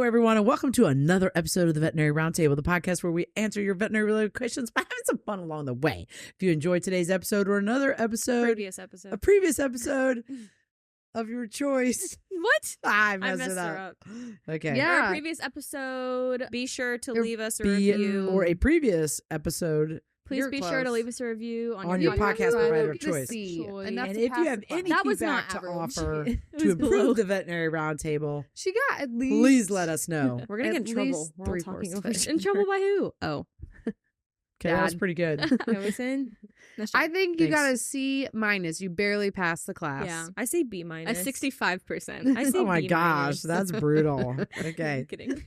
everyone, and welcome to another episode of the Veterinary Roundtable, the podcast where we answer your veterinary-related questions by having some fun along the way. If you enjoyed today's episode or another episode, a previous episode of your choice. What? I messed it her up. up. Okay. Yeah. Or a previous episode, be sure to leave us a review. Or a previous episode. Please be sure to leave us a review on your podcast provider of choice. And if you have any feedback to offer to improve the Veterinary Roundtable, she got at least. Please let us know. We're gonna get in trouble. We're all talking over in trouble by who? Oh, okay, that was pretty good. I think you got a C-. You barely passed the class. Yeah, I say B-. A 65%. I say oh my B-. gosh, that's brutal. Okay, I'm kidding.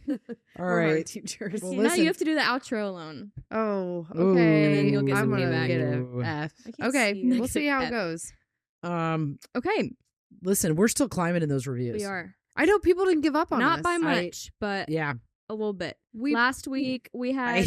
All right, teachers. Well, now you have to do the outro alone. Oh, okay. Ooh. And then you'll get some I'm feedback. Get a F. Okay, we'll see how it goes. Okay. Listen, we're still climbing in those reviews. We are. I know people didn't give up on us. Not by much, but yeah, a little bit. Last week we had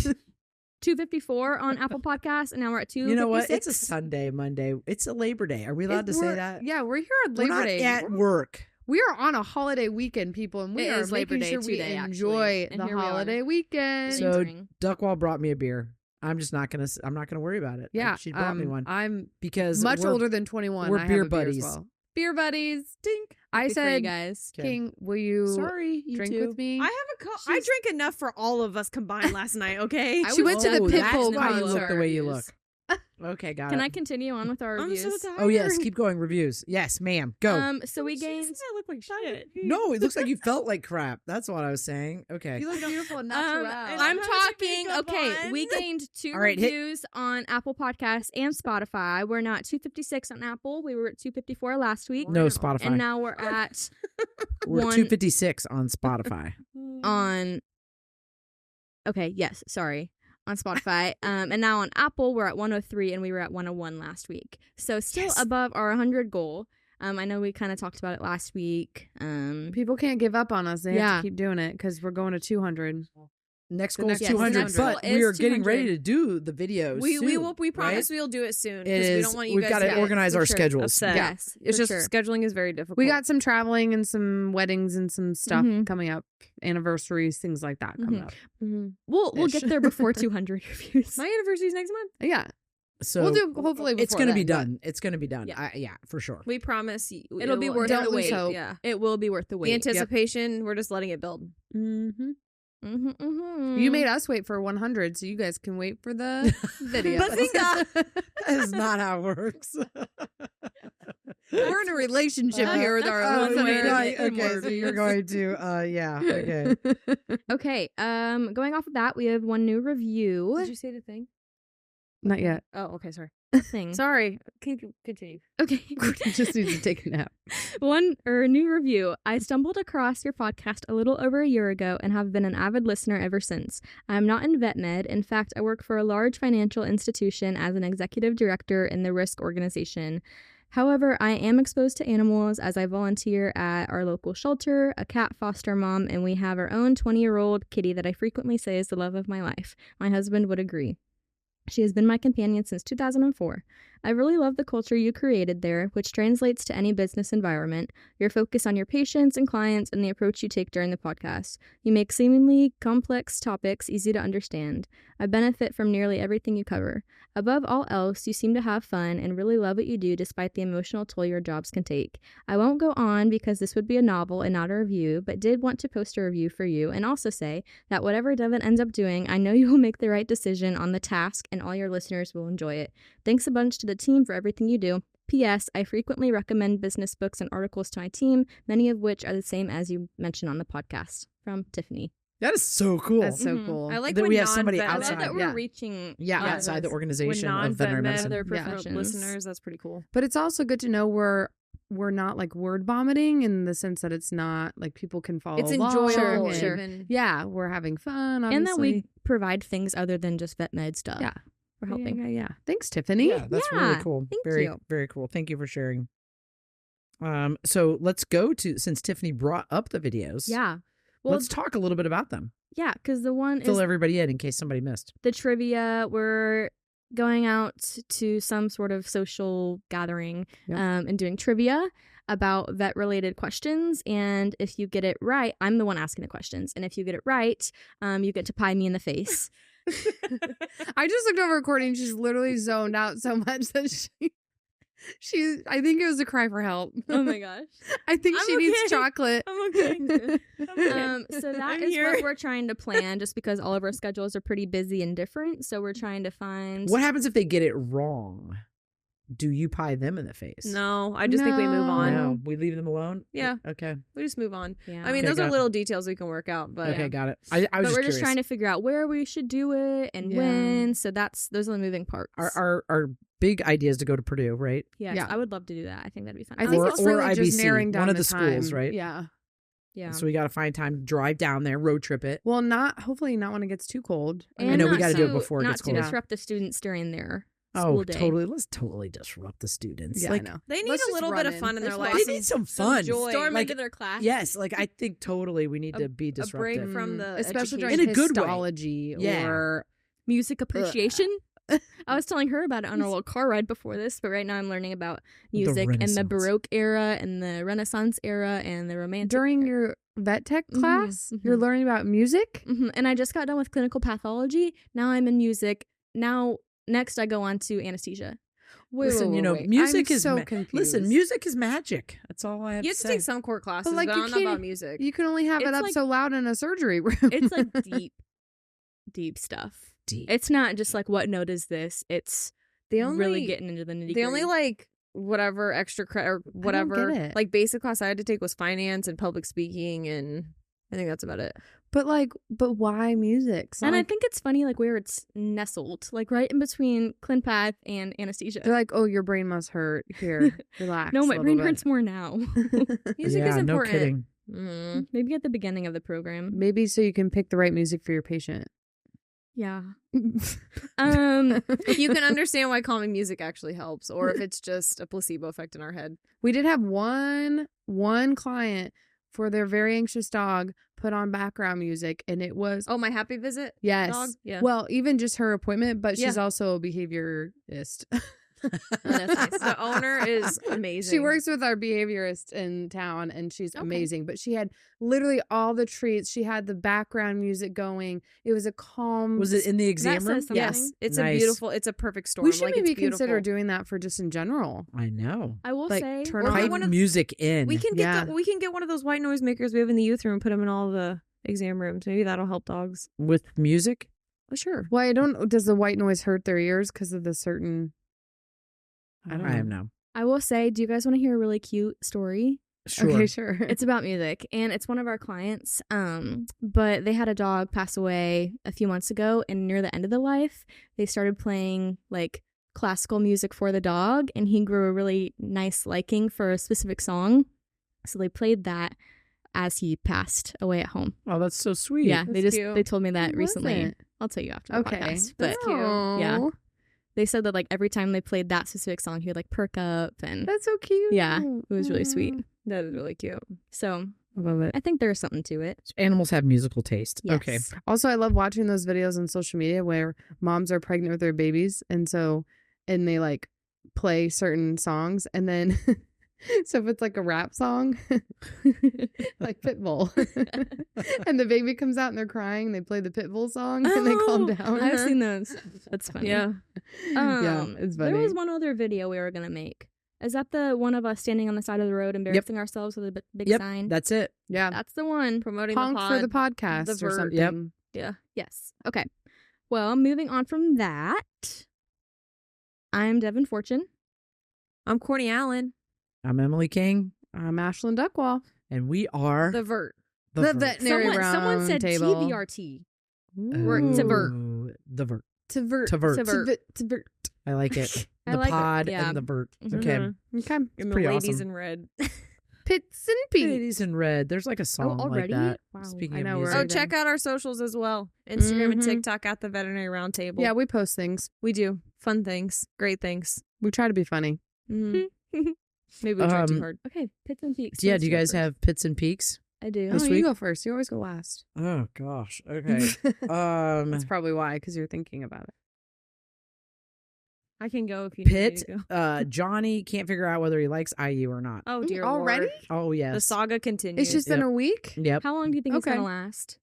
254 on Apple Podcasts, and now we're at 256. You know what? It's a Sunday, Monday. It's a Labor Day. Are we allowed to say that? Yeah, we're here on Labor Day. At work. We are on a holiday weekend, people, and we are making sure we enjoy the holiday weekend. So Duckwall brought me a beer. I'm just not gonna. I'm not gonna worry about it. Yeah, she brought me one. I'm because much older than 21. We're beer buddies. Beer buddies. Dink. I said, guys. King, will you drink with me? I have I drank enough for all of us combined last night. Okay. She went to the Pitbull concert. Why you look the way you look. Okay, got it. Can I continue on with our reviews? I'm so tired. Oh yes, keep going. Reviews. Yes, ma'am. Go. So we gained. I look like shit. No, it looks like you felt like crap. That's what I was saying. Okay. You look beautiful and natural. I'm talking. Okay, we gained 2 reviews on Apple Podcasts and Spotify. We're now at 256 on Apple. We were at 254 last week. No Spotify. And now we're at we're 256 on Spotify. Okay. Yes. Sorry. On Spotify, and now on Apple we're at 103 and we were at 101 last week, so still above our 100 goal. I know we kind of talked about it last week. People can't give up on us. They have to keep doing it because we're going to 200. Next goal is 200, but we are getting ready to do the videos. We promise we'll do it soon because we don't want you guys. We've got to organize our schedules. Yes, it's just scheduling is very difficult. We got some traveling and some weddings and some stuff coming up, anniversaries, things like that coming up. We'll get there before 200 reviews. My anniversary is next month. Yeah. So we'll do hopefully before it's going to be done. It's going to be done. Yeah, for sure. We promise it'll be worth the wait. Yeah, it will be worth the wait. The anticipation, we're just letting it build. You made us wait for 100, so you guys can wait for the video. That is not how it works. We're in a relationship here with our okay, so you're going to okay. Okay, going off of that, we have one new review. Did you say the thing? Not yet. Oh, okay, sorry. Thing. Sorry. Continue. Okay. Just need to take a nap. New review. I stumbled across your podcast a little over a year ago and have been an avid listener ever since. I am not in vet med. In fact, I work for a large financial institution as an executive director in the risk organization. However, I am exposed to animals as I volunteer at our local shelter, a cat foster mom, and we have our own 20-year-old kitty that I frequently say is the love of my life. My husband would agree. She has been my companion since 2004. I really love the culture you created there, which translates to any business environment, your focus on your patients and clients, and the approach you take during the podcast. You make seemingly complex topics easy to understand. I benefit from nearly everything you cover. Above all else, you seem to have fun and really love what you do despite the emotional toll your jobs can take. I won't go on because this would be a novel and not a review, but did want to post a review for you and also say that whatever Devin ends up doing, I know you will make the right decision on the task and all your listeners will enjoy it. Thanks a bunch to the team for everything you do. P.S. I frequently recommend business books and articles to my team, many of which are the same as you mentioned on the podcast. From Tiffany. That is so cool. That's so cool. I like that when we have somebody outside. I love that we're reaching outside the organization when of veterinary medicine. Other professionals. Listeners, that's pretty cool. But it's also good to know we're not like word vomiting in the sense that it's not like people can follow it's along. enjoyable. Sure. Yeah, we're having fun, obviously. And that we provide things other than just vet med stuff. Yeah. For helping. Yeah. Thanks, Tiffany. Yeah, that's really cool. Thank you. Very cool. Thank you for sharing. So let's go to, since Tiffany brought up the videos. Yeah. Well, let's talk a little bit about them. Yeah, because the one Fill everybody in case somebody missed. The trivia were going out to some sort of social gathering Yep. and doing trivia about vet-related questions. And if you get it right, I'm the one asking the questions. And if you get it right, you get to pie me in the face. I just looked over Courtney and she's literally zoned out so much that I think it was a cry for help. Oh my gosh. I think I'm she needs okay. chocolate. I'm okay. So that I'm is here. what we're trying to plan, just because all of our schedules are pretty busy and different. So we're trying to find What happens if they get it wrong? Do you pie them in the face? No, I just think we move No. on. No, we leave them alone. Yeah. Okay. We just move on. Yeah. I mean, Okay, those got are it. little details we can work out, but Okay, got it. I was but we're just just curious. trying to figure out where we should do it and Yeah. when. So those are the moving parts. Our big idea is to go to Purdue, right? Yes, Yeah. I would love to do that. I think that'd be fun. I think Or- it's or really just IBC, narrowing down one of the the schools, time. right? Yeah. yeah. So we got to find time to drive down there, road trip it. Well, hopefully not when it gets too cold. And know, we not gotta do it to- before it not gets to cold. disrupt the students during their Oh, school day. totally. Let's totally disrupt the students. Yeah, like, I know. they need Let's a just little run bit of in. fun in their Let's life. walk they need some fun. joy. Storm Like, into their class. Yes, like I think totally we need A- to be a disruptive. break from the especially education. during In a good way. histology Yeah. or Music appreciation. I was telling her about it on our little car ride before this, but right now I'm learning about music in the Renaissance. Baroque era and the Renaissance era and the Romantic. during your vet tech Mhm, class, mhm. you're learning about music. And I just got done with clinical pathology. Now I'm in music. Now next I go on to anesthesia. Listen, you know, music I'm is so confused. listen, music is magic. That's all I have You to have to say. take some core classes, like, but you I don't know about can't- music. You can only have it It's up like- so loud in a surgery room. It's like deep stuff. Deep. It's not just like what note is this. It's The only really getting into the nitty. the only like whatever extra or whatever get it. like basic class I had to take was finance and public speaking, and I think that's about it. but why music? It's not And I like- think it's funny, like where it's nestled, like right in between clin path and anesthesia. they're like, oh, your brain must hurt. Here, relax. No, a my little brain bit. hurts more now. Music yeah, is no important. kidding. Mm. Maybe at the beginning of the program. Maybe so you can pick the right music for your patient. Yeah. You can understand why calming music actually helps, or if it's just a placebo effect in our head. We did have one client for their very anxious dog put on background music, and it was Oh, my happy visit yes. dog. Yeah. Well, even just her appointment, but she's Yeah. also a behaviorist. That's nice. The owner is amazing. She works with our behaviorist in town, and she's Okay. amazing. But she had literally all the treats. She had the background music going. It was a calm. Was it in the exam says room? something. Yes, it's a Nice. beautiful. It's a perfect storm. We should like, maybe it's beautiful. consider doing that for just in general. I know. I will Like, say, turn Or on get Pipe one of- music in. We can get Yeah. we can get one of those white noise makers we have in the youth room and put them in all the exam rooms. Maybe that'll help dogs. with music. Oh, sure. Well, I don't. Does the white noise hurt their ears because of the certain? I don't know. I will say, do you guys want to hear a really cute story? Sure. Okay, sure. It's about music, and it's one of our clients. But they had a dog pass away a few months ago, and near the end of the life, they started playing like classical music for the dog, and he grew a really nice liking for a specific song. So they played that as he passed away at home. Oh, that's so sweet. Yeah, That's cute. they told me that Who was recently. it? I'll tell you after the Okay. podcast. But That's cute. yeah. they said that like every time they played that specific song, he would like perk up, and That's so cute. yeah, it was really sweet. That is really cute. So I love it. I think there's something to it. Animals have musical taste. Yes. Okay. Also, I love watching those videos on social media where moms are pregnant with their babies, and they like play certain songs, and then so if it's like a rap song, like Pitbull, and the baby comes out and they're crying, they play the Pitbull song and they calm Oh, down. I've seen those. That's funny. Yeah. Yeah, it's funny. There was one other video we were gonna make. Is that the one of us standing on the side of the road embarrassing ourselves with a big Yep. sign? That's it. Yeah, That's the one. Promoting honk the for pod. the podcast the or vert. something. Yep. Yeah. Yes. Okay. Well, moving on from that, I'm Devin Fortune. I'm Courtney Allen. I'm Emily King, I'm Ashlyn Duckwall. and we are The vert. The Vert. Veterinary Someone said Roundtable. TVRT. Ooh, to vert. The vert. To vert. To vert. To vert. To vert. I like it. I The like it, pod yeah. and the vert. Mhm. Okay. Mhm. Okay. And the pretty ladies awesome. in red. Pits and peas. Ladies in red. There's like a song like already? that. Wow. Speaking I of know, we're music. Oh, already check out our socials as well. Instagram and Mhm. TikTok at the Veterinary Roundtable. Yeah, we post things. we do. Fun things. Great things. We try to be funny. Mhm. Maybe we tried too hard. Okay, Pits and Peaks. Yeah, Let's do you go guys first. have pits and peaks? I do. This Oh, week? you go first. You always go last. Oh gosh. Okay. That's probably why, because you're thinking about it. I can go if you need me Pitt, to go. Johnny can't figure out whether he likes IU or not. Oh dear already? Lord. Oh yes. The saga continues. It's just been a week. Yep. How long do you think it's Okay. gonna last?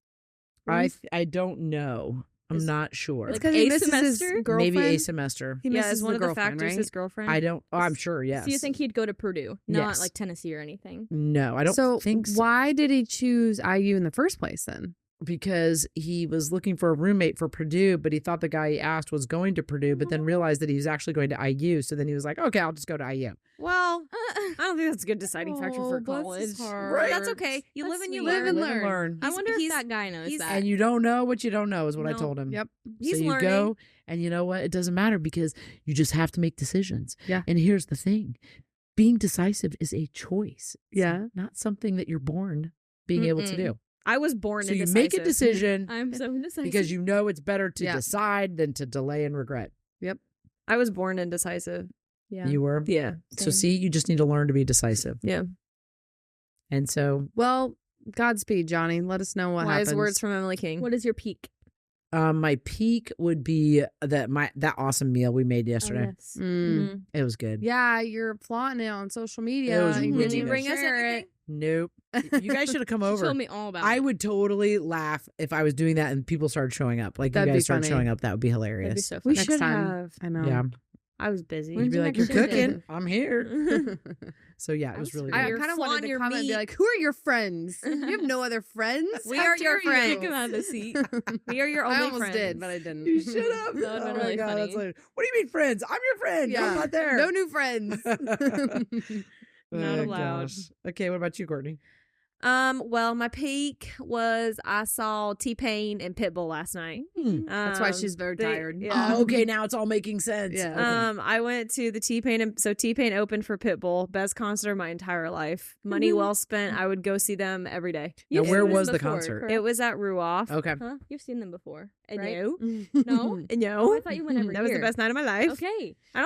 I don't know. I'm not sure. It's because he misses his semester? girlfriend. Maybe a semester. He yeah, misses is one of the girlfriend, factors right? his girlfriend? I don't. Oh, I'm sure. Yes. So you think he'd go to Purdue, not Yes. like Tennessee or anything? No, I don't so think so. why did he choose IU in the first place then? Because he was looking for a roommate for Purdue, but he thought the guy he asked was going to Purdue, but then realized that he was actually going to IU. So then he was like, okay, I'll just go to IU. Well, I don't think that's a good deciding factor for Oh, bless college. his heart. Right. That's okay. You That's live and you sweet. Live learn. and learn. I wonder if he's- that guy knows he's- that. And you don't know what you don't know is what I No. told him. Yep. He's so you learning. go, and you know what? It doesn't matter because you just have to make decisions. Yeah. And here's the thing. Being decisive is a choice. It's Yeah. not something that you're born being able to Mm-mm. do. I was born So you indecisive. make a decision I'm so indecisive. because you know it's better to Yeah. decide than to delay and regret. I was born indecisive. yeah. You were. Yeah. So see, you just need to learn to be decisive. Yeah. And so Well, Godspeed, Johnny. Let us know what Wise happens. words from Emily King. What is your peak? my peak would be that awesome meal we made yesterday. Oh, yes. Mm. It was good. Yeah, you're flaunting it on social media. It was You really Did you good. bring us share anything? it. Nope. You guys should have come over. Show me all about I it. would totally laugh if I was doing that and people started showing up. Like That'd you be guys started funny. showing up. That would be That'd be hilarious. so We fun. Next should time. have. I know. Yeah. I was busy. You'd When's be your like, you're next cooking. visit? I'm here. So yeah, it was really good. I You're kind of wanted flaunting to your comment and be meat. like, "Who are your friends? You have no other friends. We How are your dare you?" friends. Kick him out of the seat. We are your only I almost friends. did, but I didn't. You should have. That would've been Oh my really God, funny. that's like, what do you mean, friends? I'm your friend. Yeah. I'm not there. No new friends. Not Oh, allowed. gosh. Okay, what about you, Courtney? Well, my peak was I saw T-Pain and Pitbull last night. That's why she's very they- tired. Yeah. Oh, okay, now it's all making sense. Yeah. Okay. I went to the T-Pain. So T-Pain opened for Pitbull. Best concert of my entire life. Money well spent. I would go see them every day. Now, You've where seen them was the before, concert? correct? It was at Ruoff. Okay. Huh? You've seen them before. And right? no. No? And no. Oh, I thought you went every That was the year. best night of my life. Okay. I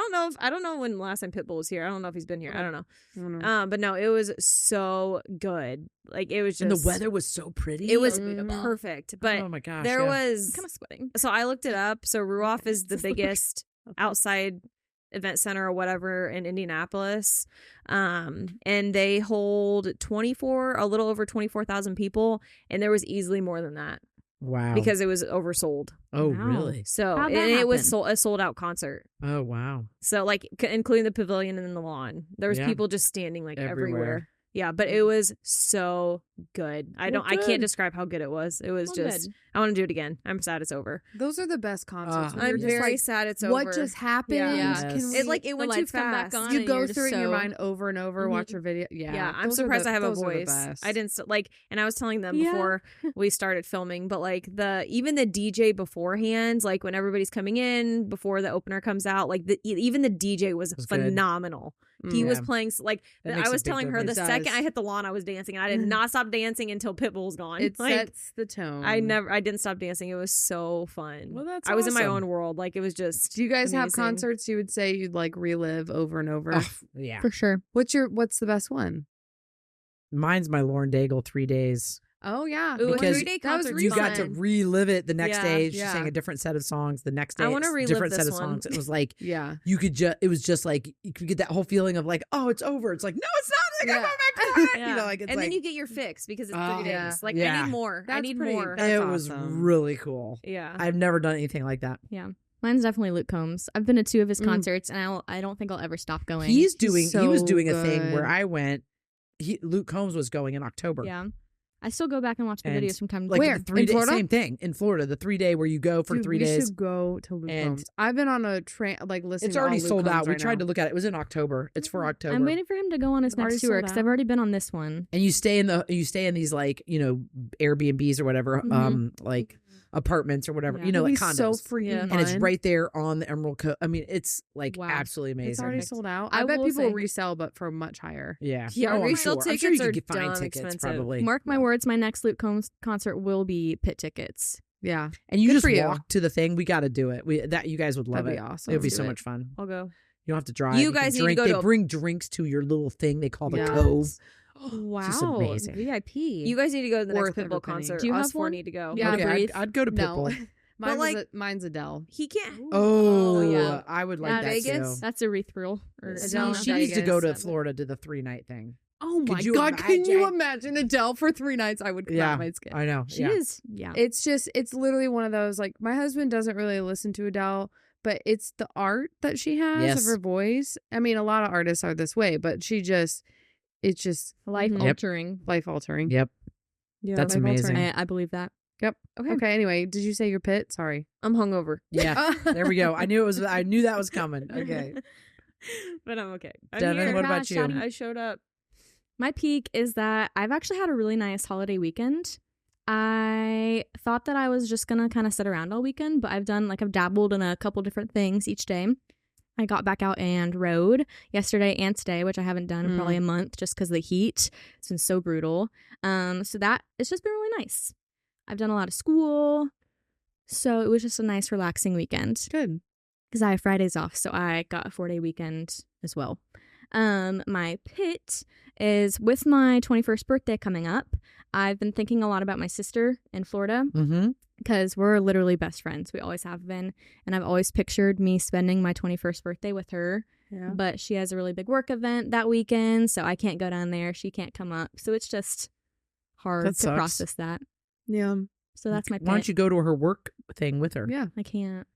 don't know when the last time Pitbull was here. I don't know if he's been here. I don't know. I don't know. But no, it was so good. Like it was just And the weather was so pretty. It was Mm. perfect. But oh my gosh. there yeah. was I'm kind of sweating. so I looked it up. So Ruoff is the Just look- biggest outside event center or whatever in Indianapolis. And they hold a little over 24,000 people. And there was easily more than that Wow. because it was oversold. oh Wow. really? So How'd and that it was happen? a sold out concert. Oh wow. So like including the pavilion and then the lawn. There was Yeah. people just standing like everywhere. Everywhere. Yeah, but it was so good. I Well, can't good. describe how good it was. It was Well, just good. I want to do it again. I'm sad it's over. Those are the best concerts. when I'm you're just very like, sad it's what over. just happened? Yeah. Can Yes. we, It like it The went too lights come fast. back on. you and go you're just through it in your so- mind over and over, Mhm. watch your video. Yeah, Yeah, I'm those are surprised the- I have a those are the voice. best. I didn't and I was telling them Yeah. before we started filming, but like even the DJ beforehand, like when everybody's coming in before the opener comes out, like even the DJ was Was good. phenomenal. He Mm. was Yeah. playing like That I makes a was big telling her the difference. It second does. I hit the lawn, I was dancing. And I did not stop dancing until Pitbull's gone. It Like, sets the tone. I didn't stop dancing. It was so fun. Well, that's I was in my awesome. own world. Like it was just. Do you guys have amazing. concerts you would say you'd like relive over and over? Oh, yeah. For sure. What's the best one? Mine's my Lauren Daigle 3 days. Oh yeah, Ooh, a Because 3-day that was concert's You got to fun. relive it the next Yeah, day. She yeah. sang a different set of songs. The next day, I wanna it's a relive different set this of one. songs. It was like yeah. you could just. It was just like you could get that whole feeling of like, oh, it's over. It's like, no, it's not. Like, I'm Yeah. going back. Yeah. You know, like it's and like then you get your fix because it's 3 Oh, days. yeah. Like Yeah. I need more. I That's need pretty- more. that's it was awesome. really cool. Yeah. I've never done anything like that. Mine's definitely Luke Combs. I've been to 2 of his Mm. concerts, and I don't think I'll ever stop going. He was doing so a thing where good. I went. Luke Combs was going in October. Yeah. I still go back and watch the And, videos from time to Like time. Where? the 3 In day, Florida? same thing in Florida. The 3 day where you go for Dude, 3 we days. should go to Luke And- Combs. I've been on a train, like listening. It's to all already Luke sold Combs out. We right tried now. to look at it. It was in October. It's for October. I'm waiting for him to go on his It's already next tour sold because out. I've already been on this one. And you stay in these like Airbnbs or whatever, Mhm. like apartments or whatever, Yeah. like It'd be condos. so freaking Yeah. fun. And it's right there on the Emerald Coast. I mean, it's like Wow. absolutely amazing. It's already sold out. I I bet will people say- will resell, but for much higher. Yeah. Yeah, I'm resale sure. I'm sure you tickets could are find dumb tickets expensive. probably. Mark my words, my next Luke Combs concert will be pit tickets. Yeah, And you Good just for you. walk to the thing. We got to do it. You guys would love that'd it. be awesome. It would be Let's so do it. much fun. I'll go. You don't have to drive. You can guys need to drink. go They to a- bring drinks to your little thing they call the Yes. Cove. Wow. Just amazing. VIP. You guys need to go to the next Worth every Pitbull penny. concert. Do you Us have 4 one? need to go. Yeah, Okay, breathe. I'd go to No, Pitbull. Mine's Adele. He can't. Oh, yeah. I would like that Vegas? too. That's erythral. Or Adele She in needs to go to Vegas. Florida to the 3-night thing. Oh my Could you God. Can you imagine? imagine Adele for 3 nights? I would come out my skin. I know. She is. Yeah. It's literally one of those, like, my husband doesn't really listen to Adele, but it's the art that she has Yes. of her voice. I mean, a lot of artists are this way, but it's just Life Yep. altering. life altering. Yep. Yeah, That's life amazing. altering. I believe that. Yep. Okay. Okay. Anyway, did you say your pit? Sorry. I'm hungover. Yeah. There we go. I knew that was coming. Okay. But I'm okay. Devin, what about you? I showed up. My peak is that I've actually had a really nice holiday weekend. I thought that I was just gonna kind of sit around all weekend, but I've dabbled in a couple different things each day. I got back out and rode yesterday and today, which I haven't done in probably a month just because of the heat. It's been so brutal. So that it's just been really nice. I've done a lot of school, so it was just a nice, relaxing weekend. Good. Because I have Fridays off, so I got a 4-day weekend as well. My pit is with my 21st birthday coming up. I've been thinking a lot about my sister in Florida Mm-hmm. because we're literally best friends. We always have been. And I've always pictured me spending my 21st birthday with her. Yeah. But she has a really big work event that weekend, so I can't go down there. She can't come up. So it's just hard That to sucks. process that. Yeah. So that's my pit. Why don't you go to her work thing with her? Yeah. I can't.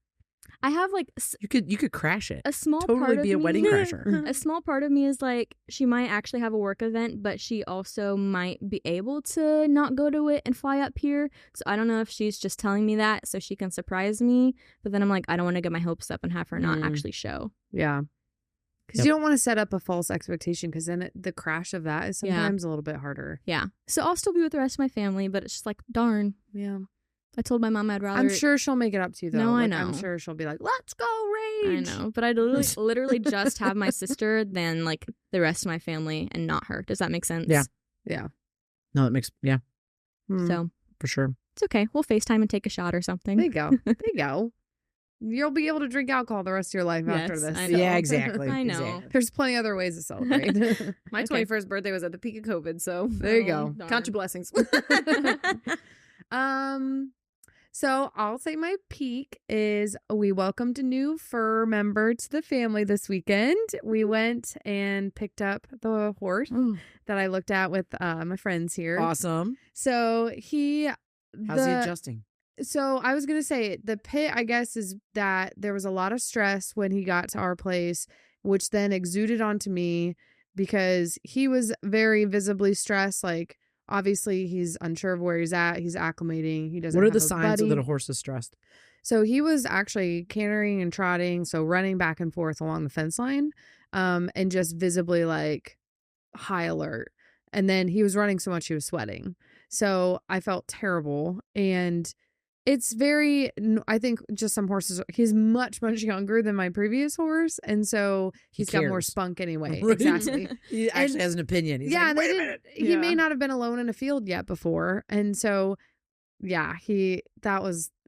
I have like You could crash it. a small Totally part of be a me, wedding crasher. A small part of me is like, she might actually have a work event, but she also might be able to not go to it and fly up here. So I don't know if she's just telling me that so she can surprise me. But then I'm like, I don't want to get my hopes up and have her not actually show. Yeah. Because Yep. you don't want to set up a false expectation, because then the crash of that is sometimes a little bit harder. Yeah. So I'll still be with the rest of my family, but it's just like, darn. Yeah. I told my mom I'd rather. I'm sure she'll make it up to you, though. No, I Like, know. I'm sure she'll be like, let's go I rage. know, but I'd literally just have my sister than like the rest of my family and not her. Does that make sense? Yeah. Yeah. No, it makes Hmm. So for sure. it's okay. We'll FaceTime and take a shot or something. There you go. There you go. You'll be able to drink alcohol the rest of your life after Yes, this. I so. know. Yeah, exactly. I know. Exactly. There's plenty other ways to celebrate. My Okay. 21st birthday was at the peak of COVID, so There you go. Darn. count your blessings. So I'll say my peak is we welcomed a new fur member to the family this weekend. We went and picked up the horse that I looked at with my friends here. Awesome. So How's he adjusting? So I was going to say the pit, I guess, is that there was a lot of stress when he got to our place, which then exuded onto me because he was very visibly stressed. Like, obviously, he's unsure of where he's at. He's acclimating. He doesn't What are have the a signs buddy. that a horse is stressed? So he was actually cantering and trotting, so running back and forth along the fence line, and just visibly like high alert. And then he was running so much he was sweating. So I felt terrible. And it's very, I think just some horses, he's much, much younger than my previous horse. And so he's got more cares. spunk anyway. Right. Exactly. He actually has an opinion. He's Yeah, like, they wait a didn't. minute. He may Yeah. not have been alone in a field yet before, and so yeah,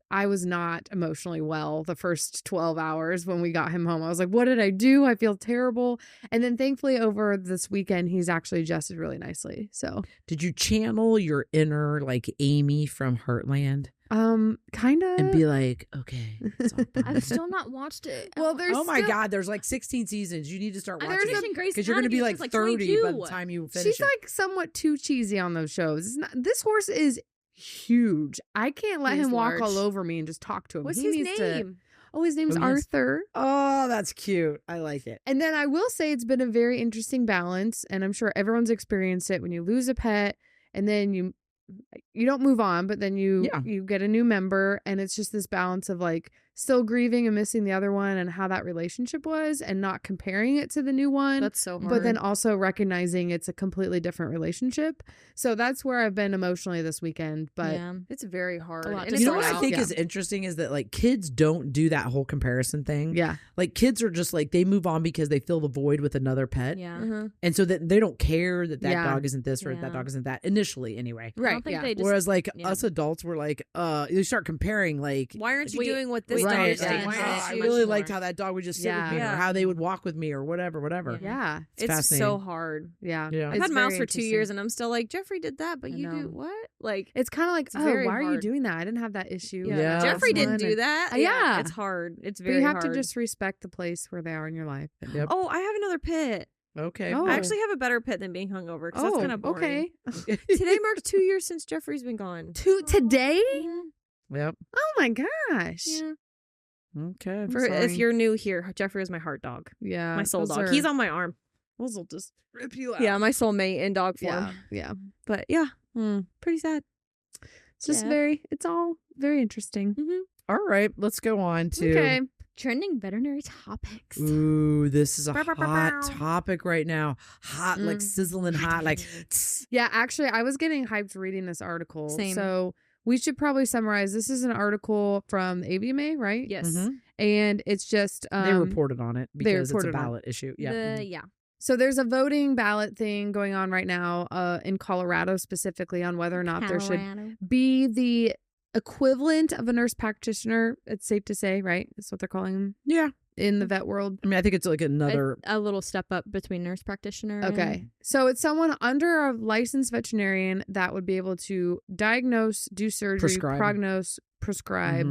I was not emotionally well the first 12 hours when we got him home. I was like, what did I do? I feel terrible. And then thankfully over this weekend, he's actually adjusted really nicely. So, Did you channel your inner like Amy from Heartland kind of. and be like, okay, it's all fine. I've still not watched it. Well, there's oh my still- God, there's like 16 seasons. You need to start watching it Grace because you're going to be Anatomy, like it's like 30 by the 22. time you finish She's it. like somewhat too cheesy on those shows. It's not, this horse is huge. I can't let He's him walk large. all over me and just talk to him. What's He his needs name? his name's Oh, yes. Arthur. Oh, that's cute. I like it. And then I will say it's been a very interesting balance, and I'm sure everyone's experienced it when you lose a pet and then you don't move on, but then you get a new member, and it's just this balance of like still grieving and missing the other one and how that relationship was and not comparing it to the new one. That's so hard. But then also recognizing it's a completely different relationship. So that's where I've been emotionally this weekend. But yeah. it's very hard. A lot And to it's You know sort what I out. think Yeah. is interesting is that like kids don't do that whole comparison thing. yeah. Like kids are just like they move on because they fill the void with another pet. Yeah. Uh-huh. And so that they don't care that Yeah. dog isn't this or Yeah. that dog isn't that initially anyway. I don't think they just. Whereas like yeah. us adults were like, you start comparing like Why aren't you Wait, doing what this don't Right. understand Like, the wow, I issue. really liked how that dog would just sit with me, or Yeah. how they would walk with me, or whatever. Yeah. It's It's fascinating. so hard. Yeah. Yeah. I've It's had Mouse very for 2 years, interesting. and I'm still like, Jeffrey did that, but I you do know. what? Like, It's kind of like, It's oh, very why are you hard. doing that? I didn't have that issue. yeah. Yeah. Jeffrey didn't One do and- that. Yeah. It's hard. It's But very you have hard. to just respect the place where they are in your life. Yep. Oh, I have another pit. Okay. Oh. I actually have a better pit than being hungover because that's kind of boring. okay. Today marks 2 years since Jeffrey's been gone. Today? Yep. Oh my gosh. Yeah. Okay. I'm For if sorry. you're new here, Jeffrey is my heart dog, Yeah. my soul those dog. are- He's on my arm. Those will just rip you out. Yeah, my soulmate in dog form. Yeah. Yeah. But yeah, pretty sad. It's just Yeah. it's all very interesting. All right. Let's go on to. Okay. Trending veterinary topics. Ooh, this is a Bow, bow, bow, hot bow. topic right now. Hot, like sizzling hot, like. Yeah, actually, I was getting hyped reading this article. Same. So we should probably summarize. This is an article from the AVMA, right? Yes. Mhm. And it's just They reported on it because it's a reported on it. ballot issue. Yeah. Yeah. So there's a voting ballot thing going on right now in Colorado specifically on whether or not there should Colorado. be the equivalent of a nurse practitioner. It's safe to say, right? That's what they're calling them Yeah. in the vet world. I mean, I think it's like another. A little step up between nurse practitioner. Okay. So it's someone under a licensed veterinarian that would be able to diagnose, do surgery, Prescribe. prognose, prescribe.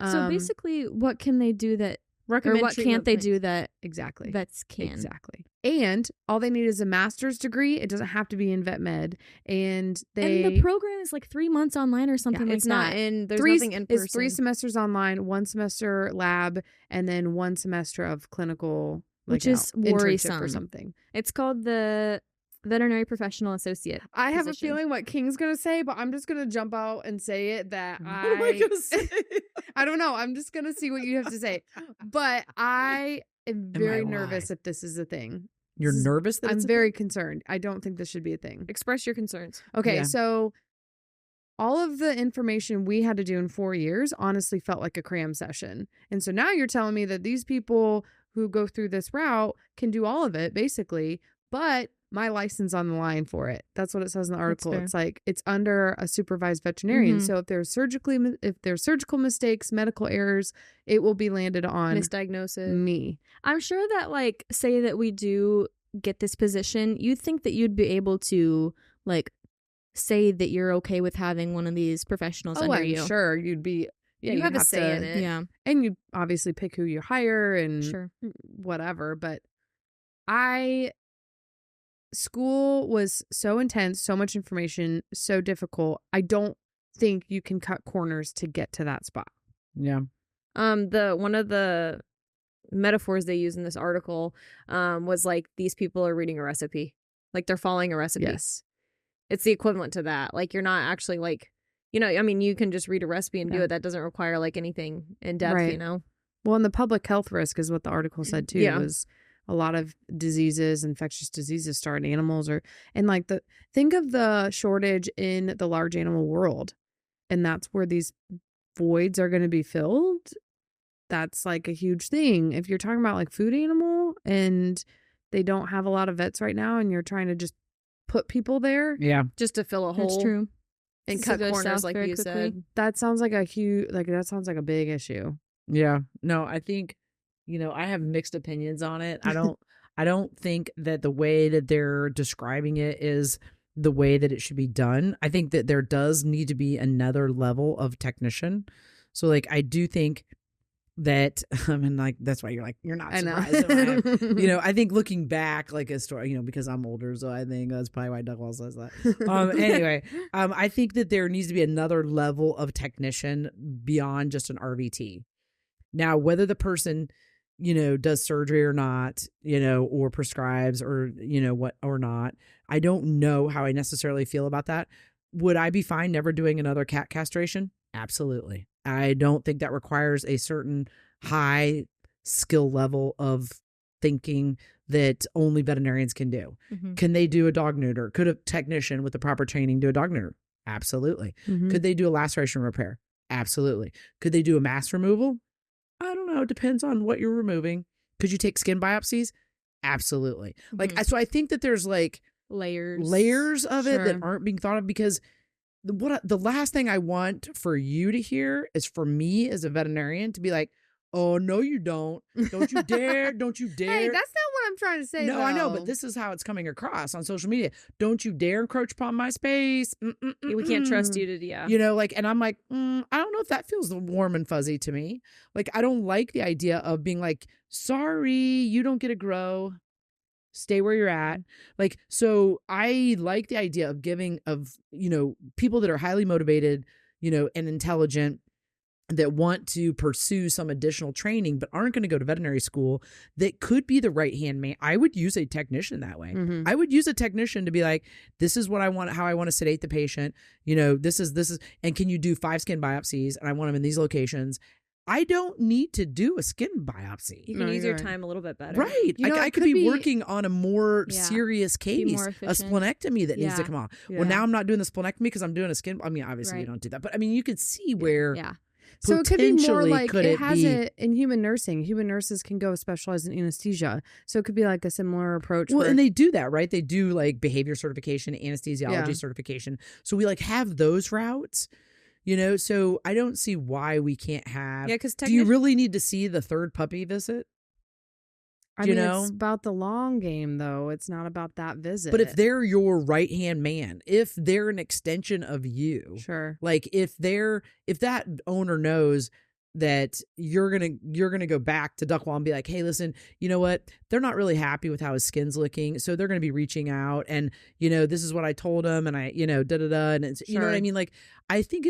Mhm. So basically, what can they do that, or recommend what can't treatment they plans. do that Exactly. vets can? Exactly. And all they need is a master's degree. It doesn't have to be in vet med. And they And the program is like 3 months online or something like It's not that. in. There's nothing in person. It's 3 semesters online, 1 semester lab, and then 1 semester of clinical, Which like, is internship worrisome. or something. It's called the Veterinary Professional Associate. I have position. a feeling what King's gonna say, but I'm just gonna jump out and say it that What am I gonna say? I don't know. I'm just gonna see what you have to say. But I am very nervous if this is a thing. You're This is- nervous that I'm it's a very concerned. I don't think this should be a thing. Express your concerns. Okay, Yeah. so all of the information we had to do in 4 years honestly felt like a cram session. And so now you're telling me that these people who go through this route can do all of it, basically, but my license on the line for it. That's what it says in the article. fair. It's like it's under a supervised veterinarian. Mhm. So if there's surgical mistakes, medical errors, it will be landed on Misdiagnosis. me. I'm sure that, like, say that we do get this position, you'd think that you'd be able to, like, say that you're okay with having one of these professionals Oh, under I'm you. sure you'd be. Yeah, You you'd have a say in it. Yeah, and you obviously pick who you hire and sure. whatever. But school was so intense, so much information, so difficult. I don't think you can cut corners to get to that spot. Yeah. The one of the metaphors they use in this article was like these people are reading a recipe, like they're following a recipe. Yes. It's the equivalent to that. Like you're not actually like, I mean, you can just read a recipe and do Yeah. it. That doesn't require like anything in depth, Right. Well, and the public health risk is what the article said too. Yeah. Was a lot of diseases, infectious diseases start in animals, think of the shortage in the large animal world, and that's where these voids are going to be filled. That's like a huge thing. If you're talking about like food animal and they don't have a lot of vets right now, and you're trying to just put people there, Yeah. Just to fill a hole. That's true. And This cut goes corners south like very you quickly. said. that sounds like a big issue. Yeah. No, I think, I have mixed opinions on it. I don't think that the way that they're describing it is the way that it should be done. I think that there does need to be another level of technician. So like, I do think that, I mean, like, that's why you're not I know. surprised. If I am. I think looking back, like a story, because I'm older, so I think that's probably why Doug says that. Anyway, I think that there needs to be another level of technician beyond just an RVT. Now, whether the person, does surgery or not, or prescribes or, what or not, I don't know how I necessarily feel about that. Would I be fine never doing another cat castration? Absolutely. I don't think that requires a certain high skill level of thinking that only veterinarians can do. Mhm. Can they do a dog neuter? Could a technician with the proper training do a dog neuter? Absolutely. Mhm. Could they do a laceration repair? Absolutely. Could they do a mass removal? I don't know. It depends on what you're removing. Could you take skin biopsies? Absolutely. Like, Mhm. so I think that there's like Layers layers of it that Sure. aren't being thought of because the last thing I want for you to hear is for me as a veterinarian to be like, oh, no, you don't. Don't you dare. Don't you dare. Hey, that's not what I'm trying to say. No, though. I know, but this is how it's coming across on social media. Don't you dare encroach upon my space. We can't trust you to, You know, like, and I'm like, I don't know if that feels warm and fuzzy to me. Like, I don't like the idea of being like, sorry, you don't get to grow. Stay where you're at. Like, so I like the idea of giving people that are highly motivated, and intelligent, that want to pursue some additional training but aren't going to go to veterinary school, that could be the right hand man. I would use a technician that way. Mm-hmm. I would use a technician to be like, this is what I want, how I want to sedate the patient. This is, and can you do 5 skin biopsies? And I want them in these locations. I don't need to do a skin biopsy. You can use your time a little bit better. Right. I could be working on a more serious case, a splenectomy that needs to come off. Yeah. Well, now I'm not doing the splenectomy because I'm doing a skin. I mean, obviously you don't do that, but I mean, you could see where. Yeah. So it could be more like it has it in human nursing. Human nurses can go specialize in anesthesia. So it could be like a similar approach. Well, and they do that, right? They do like behavior certification, anesthesiology certification. So we like have those routes. So I don't see why we can't have. Yeah, because do you really need to see the 3rd puppy visit? I mean, it's about the long game, though. It's not about that visit. But if they're your right hand man, if they're an extension of you, sure. Like if that owner knows that you're gonna go back to Duckwall and be like, hey, listen, you know what? They're not really happy with how his skin's looking, so they're gonna be reaching out, and this is what I told him, and I and it's you know what I mean. Like I think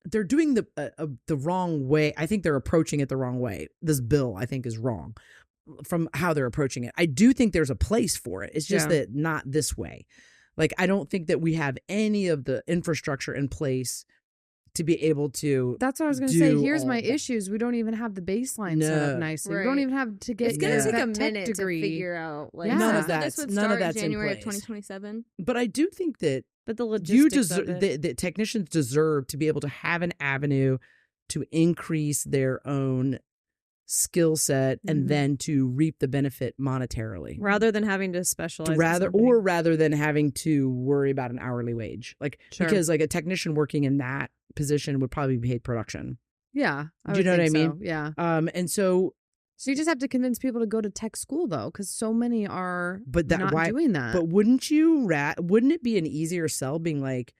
they're doing the wrong way. I think they're approaching it the wrong way. This bill, I think, is wrong from how they're approaching it. I do think there's a place for it. It's just that not this way. Like, I don't think that we have any of the infrastructure in place to be able to. That's what I was going to say. Here's my issues. We don't even have the baseline set up nicely. Right. We don't even have to get. It's going to take a minute to figure out. Like, none of that. This would none start of that's January in place. of 2027. But I do think that. But the logistics of it. The technicians deserve to be able to have an avenue to increase their own skill set and then to reap the benefit monetarily, rather than having to specialize. Rather than having to worry about an hourly wage, because like a technician working in that position would probably be paid production. Yeah, do you know what I mean? So. Yeah. And so you just have to convince people to go to tech school though, because so many are not doing that. But wouldn't it be an easier sell being like,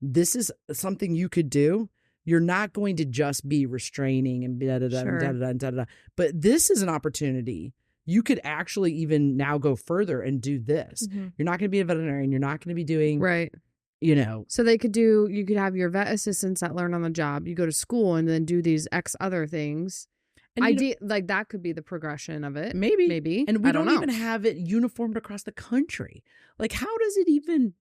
this is something you could do? You're not going to just be restraining and da-da-da. But this is an opportunity. You could actually even now go further and do this. Mm-hmm. You're not going to be a veterinarian. You're not going to be doing So you could have your vet assistants that learn on the job. You go to school and then do these X other things. And like that could be the progression of it. Maybe. And we don't even have it uniformed across the country. Like, how does it even?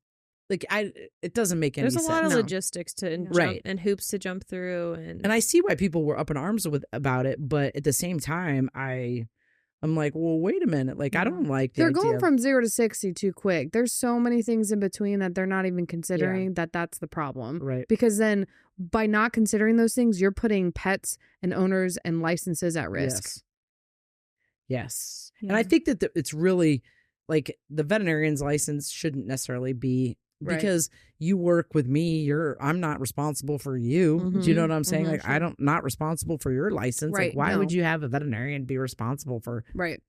It doesn't make any sense. There's a lot of logistics to jump and hoops to jump through, and I see why people were up in arms about it, but at the same time, I'm like, well, wait a minute, like I don't like they're going from 0 to 60 too quick. There's so many things in between that they're not even considering. That's the problem, right? Because then by not considering those things, you're putting pets and owners and licenses at risk. Yes. Yeah. And I think that it's really like the veterinarian's license shouldn't necessarily be. Right. Because you work with me, I'm not responsible for you. Mm-hmm. Do you know what I'm saying? Like, I'm not responsible for your license. Right. Like, why would you have a veterinarian be responsible for? Right.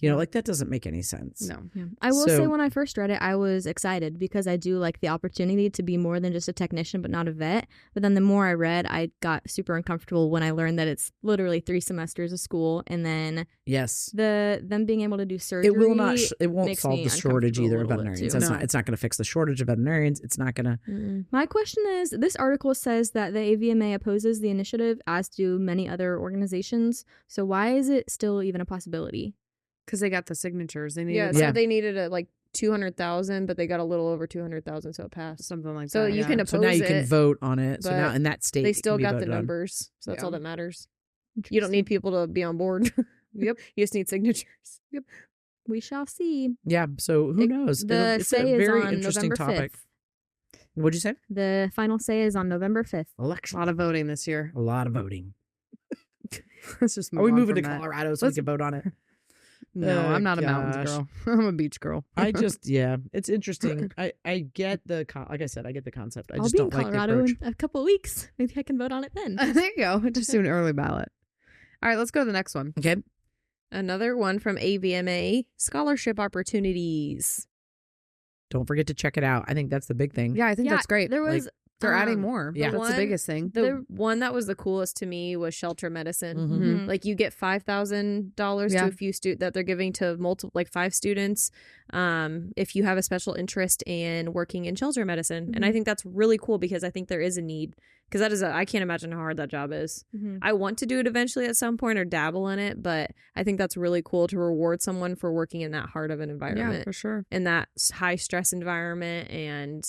Like that doesn't make any sense. No. Yeah. I will say when I first read it, I was excited because I do like the opportunity to be more than just a technician, but not a vet. But then the more I read, I got super uncomfortable when I learned that it's literally 3 semesters of school, and then them being able to do surgery. It won't solve the shortage either of veterinarians. It's not going to fix the shortage of veterinarians. It's not going to. My question is, this article says that the AVMA opposes the initiative, as do many other organizations. So why is it still even a possibility? Because they got the signatures. They they needed 200,000, but they got a little over 200,000, so it passed. Something like that. So you can oppose it. So now you can vote on it. So now in that state, they still got the numbers. So that's all that matters. You don't need people to be on board. Yep. You just need signatures. Yep. We shall see. Yeah. So who knows? It's a very interesting topic. 5th. What'd you say? The final say is on November 5th. Election. A lot of voting this year. A lot of voting. Let's just move Are we on moving to from that. Colorado so we can vote on it? No, I'm not a mountains gosh. girl. I'm a beach girl. I just, yeah, it's interesting. I get like I said, I get the concept. I I'll just be in don't like the Colorado approach. in a couple of weeks. Maybe I can vote on it then. There you go. Just do an early ballot. All right, let's go to the next one. Okay. Another one from AVMA, scholarship opportunities. Don't forget to check it out. I think that's the big thing. Yeah, I think that's great. There was They're adding more. yeah. That's the biggest thing. The one that was the coolest to me was shelter medicine. Mhm. Like you get $5,000 Yeah. to a few that they're giving to multiple, like 5 students, if you have a special interest in working in shelter medicine. And I think that's really cool because I think there is a need. Because that is I can't imagine how hard that job is. I want to do it eventually at some point or dabble in it, but I think that's really cool to reward someone for working in that hard of an environment. Yeah, for sure. In that high stress environment. And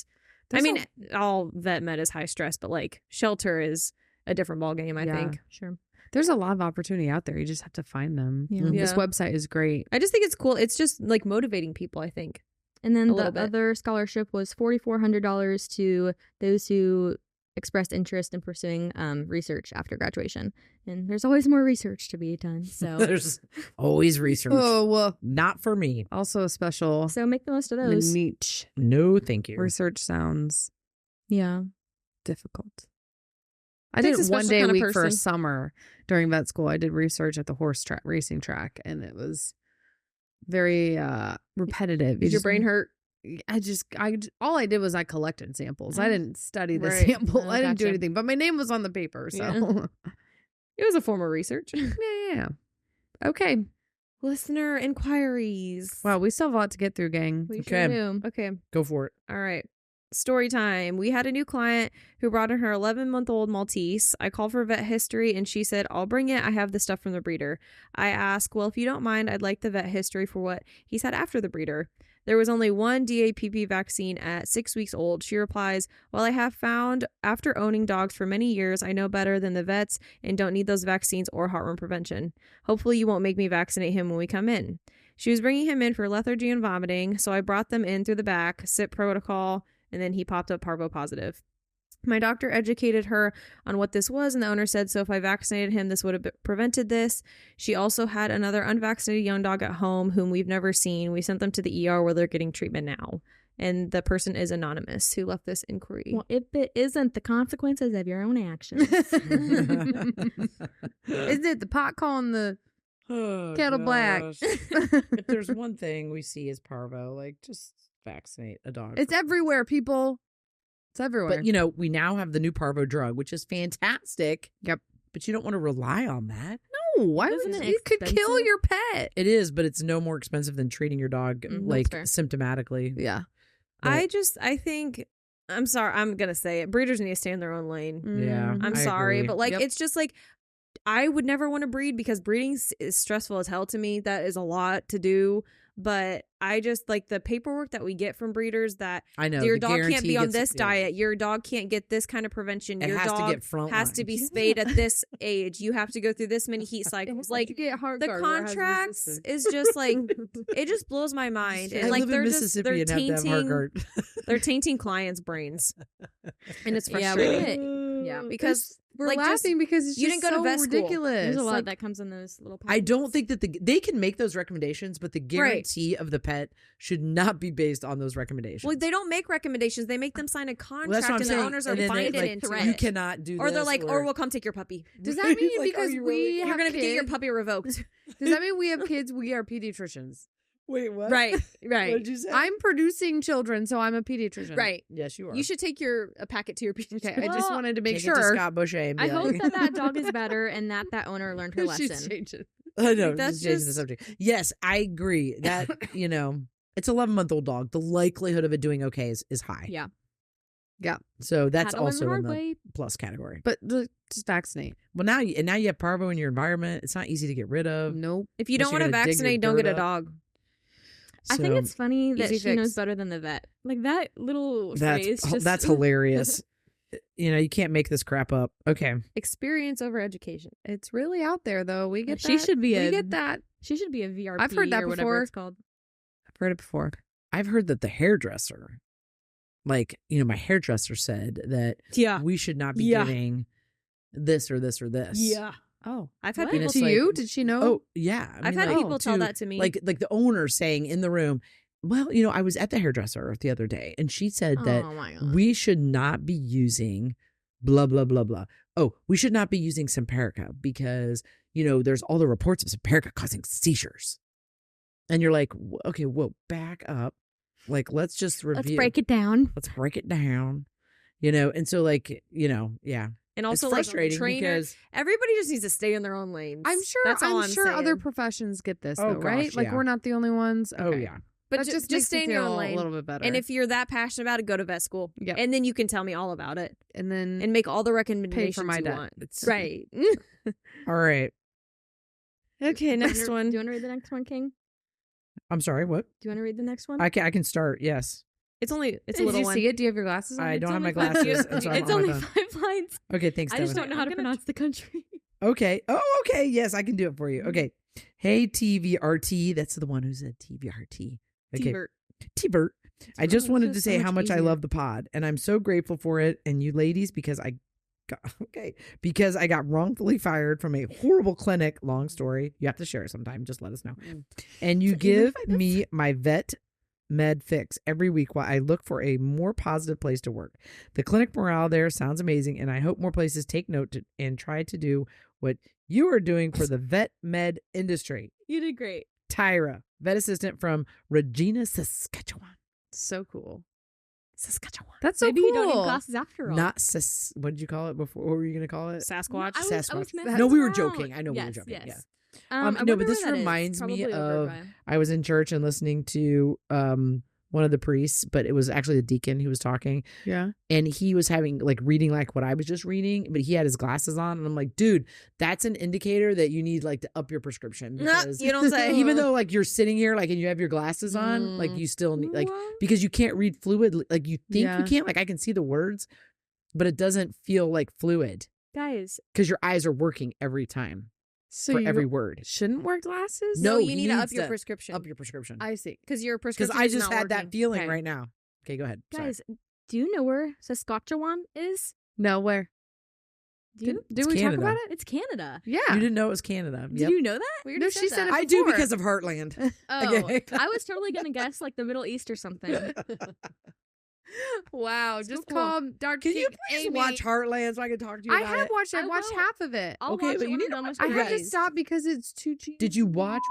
I mean, all vet med is high stress, but like shelter is a different ballgame, I think. Sure. There's a lot of opportunity out there. You just have to find them. Yeah. This Yeah. website is great. I just think it's cool. It's just like motivating people, I think. And then A the little bit. other scholarship was $4,400 to those who expressed interest in pursuing research after graduation. And there's always more research to be done. So There's always research. Oh, Not for me. also a special make the most of those. niche. No, thank you. Research sounds Yeah. difficult. I Takes did a one special day a kind of week for a person. summer during vet school. I did research at the racing track, and it was very repetitive. Did your brain hurt? All I did was I collected samples. I didn't study the Right. sample. Oh, I didn't do gotcha. anything, but my name was on the paper. So Yeah. It was a form of research. yeah. Okay. Listener inquiries. Wow, we still have a lot to get through, gang. We Okay. sure do. Okay. Go for it. All right. Story time. We had a new client who brought in her 11-month-old Maltese. I called for vet history and she said, I'll bring it. I have the stuff from the breeder. I asked, well, if you don't mind, I'd like the vet history for what he's had after the breeder. There was only one DAPP vaccine at 6 weeks old. She replies, well, I have found after owning dogs for many years, I know better than the vets and don't need those vaccines or heartworm prevention. Hopefully you won't make me vaccinate him when we come in. She was bringing him in for lethargy and vomiting, so I brought them in through the back, SIP protocol, and then he popped up Parvo positive. My doctor educated her on what this was, and the owner said, so if I vaccinated him, this would have prevented this. She also had another unvaccinated young dog at home whom we've never seen. We sent them to the ER where they're getting treatment now. And the person is anonymous who left this inquiry. Well, if it isn't the consequences of your own actions. Isn't it the pot calling the Oh, kettle black? gosh. If there's one thing we see is Parvo, like just vaccinate a dog. It's everywhere, people. It's everywhere. But, you know, we now have the new Parvo drug, which is fantastic. Yep. But you don't want to rely on that. no, why Isn't would it you could kill expensive? your pet? It is, but it's no more expensive than treating your dog like fair. symptomatically. Yeah. I think, I'm sorry, I'm going to say it. Breeders need to stay in their own lane. Yeah. I'm I sorry, agree. but like, Yep. it's just like, I would never want to breed because breeding is stressful as hell to me. That is a lot to do. But I just like the paperwork that we get from breeders that I know. your the dog can't guarantee be on gets- this yeah. diet. Your dog can't get this kind of prevention. It Your has dog to get front has to be line. spayed at this age. You have to go through this many heat cycles. Like you get heart the guard where it has contracts resistance. is just like it just blows my mind. I And like live they're in just Mississippi they're and have to have heart tainting guard. they're tainting clients' brains, and it's Yeah, frustrating. Yeah, Because We're like, just- laughing because it's you just didn't go to so vet school. ridiculous. there's a lot Like, that comes in those little I don't packets. think that they can make those recommendations, but the guarantee of the pet should not be based on those recommendations. well, they don't make recommendations. They make them sign a Well, contract, that's what I'm and saying. the owners are And then binded like, into you it. cannot do Or this. they're like, or we'll come take your puppy. Does that mean Like, because are you we really- have You're gonna get your kids- puppy revoked. Does that mean we have kids? We are pediatricians. Wait, what? right, What right, did you say? I'm producing children, so I'm a pediatrician. right. Yes, you are. You should take a packet to your pediatrician. Okay, I just Well, wanted to make Take it to sure. Scott Boucher and be I hope like- that dog is better and that owner learned her She's lesson. changing. I know. That's Just changing the just- subject. Yes, I agree that it's 11-month-old dog. The likelihood of it doing okay is high. Yeah. Yeah. So that's Had to learn the also in hard the way. plus category. But just vaccinate. Well, now you have Parvo in your environment. It's not easy to get rid of. Nope. If you Unless don't want you're to gonna dig your vaccinate, don't dirt get a up. dog. I think So it's funny that Easy she knows fix. better than the vet. Like that little phrase. Just, that's hilarious. You can't make this crap up. Okay. Experience over education. It's really out there, though. We get She that. should be We a- get that. She should be a VRP. I've heard that or whatever before. it's called. I've heard it before. I've heard that the hairdresser, my hairdresser said that Yeah. we should not be Yeah. giving this or this or this. Oh, I've had What? people it's to like- you? Did she know? Oh, yeah. I I've mean, had like, people tell that to me. Like the owner saying in the room, well, I was at the hairdresser the other day and she said that Oh my God. we should not be using blah, blah, blah, blah. Oh, we should not be using Simparica because, there's all the reports of Simparica causing seizures. And you're like, okay, well, back up. Like, let's just review. Let's break it down. Let's break it down. And so like, yeah. and also it's frustrating like because everybody just needs to stay in their own lanes. I'm sure. That's all I'm sure other saying. professions get this, Oh, though, right? gosh, Like yeah. we're not the only ones. oh Okay. yeah. But That just makes stay me in your feel own lane. a little bit better. And if you're that passionate about it, go to vet school. Yep. And then you can tell me all about it and then and make all the recommendations my you debt. want. It's Right. all right. Okay, next Do one. you want to read the next one, King? I'm sorry, what? Do you want to read the next one? I can start, yes. It's a Did little you one. see it? Do you have your glasses on? I don't have only my 5 glasses, and so I'm It's on my only phone. 5 lines. Okay, thanks, I just Devin. don't know how to pronounce the country. Okay. Oh, okay. Yes, I can do it for you. Okay. Hey, TVRT. That's the one who said TVRT. Okay. T-Bert. T-Bert. I just Oh, wanted this to is say so how much much I easier. love the pod, and I'm so grateful for it, and you ladies, because I got wrongfully fired from a horrible clinic. Long story. You have to share it sometime. Just let us know. And you So even give if I miss- me my vet med fix every week while I look for a more positive place to work. The clinic morale there sounds amazing, and I hope more places take note and try to do what you are doing for the vet med industry. You did great. Tyra, vet assistant from Regina, Saskatchewan. So cool. Saskatchewan. That's so Maybe cool. you don't need glasses after all. Not what did you call it before? What were you going to call it? Sasquatch. I was Sasquatch. messing No, we were around. joking. I know we were Yes, joking. yes. Yeah. I no, wonder but this where that is. reminds me Probably over of by- I was in church and listening to one of the priests, but it was actually the deacon who was talking, Yeah. and he was having reading like what I was just reading, but he had his glasses on, and I'm like, dude, that's an indicator that you need to up your prescription because You don't say. even though you're sitting here and you have your glasses on, you still need because you can't read fluid like you think Yeah. you can't. I can see the words, but it doesn't feel like fluid Guys, because your eyes are working every time So for you every word. shouldn't wear glasses? No, No, he you need to up needs your to prescription. Up your prescription. I see. Because your Because prescription I is just not had that working. feeling Okay. right now. Okay, go ahead. Sorry. guys, do you know where Saskatchewan is? No, where? Do you? Did we Canada. talk about it? It's Canada. Yeah. You didn't know it was Canada. Did Yep. you know that? We No, already she said that. it I do before. because of Heartland. Oh, Okay. I was totally gonna guess the Middle East or something. Wow. So Just cool. call Dr. Can you King please Amy. watch Heartland so I can talk to you I about have it? watched. I I watched will. half of it. I'll Okay, watch but it you when need I'm to done with I you had to guys. stop because it's too cheap. Did you watch?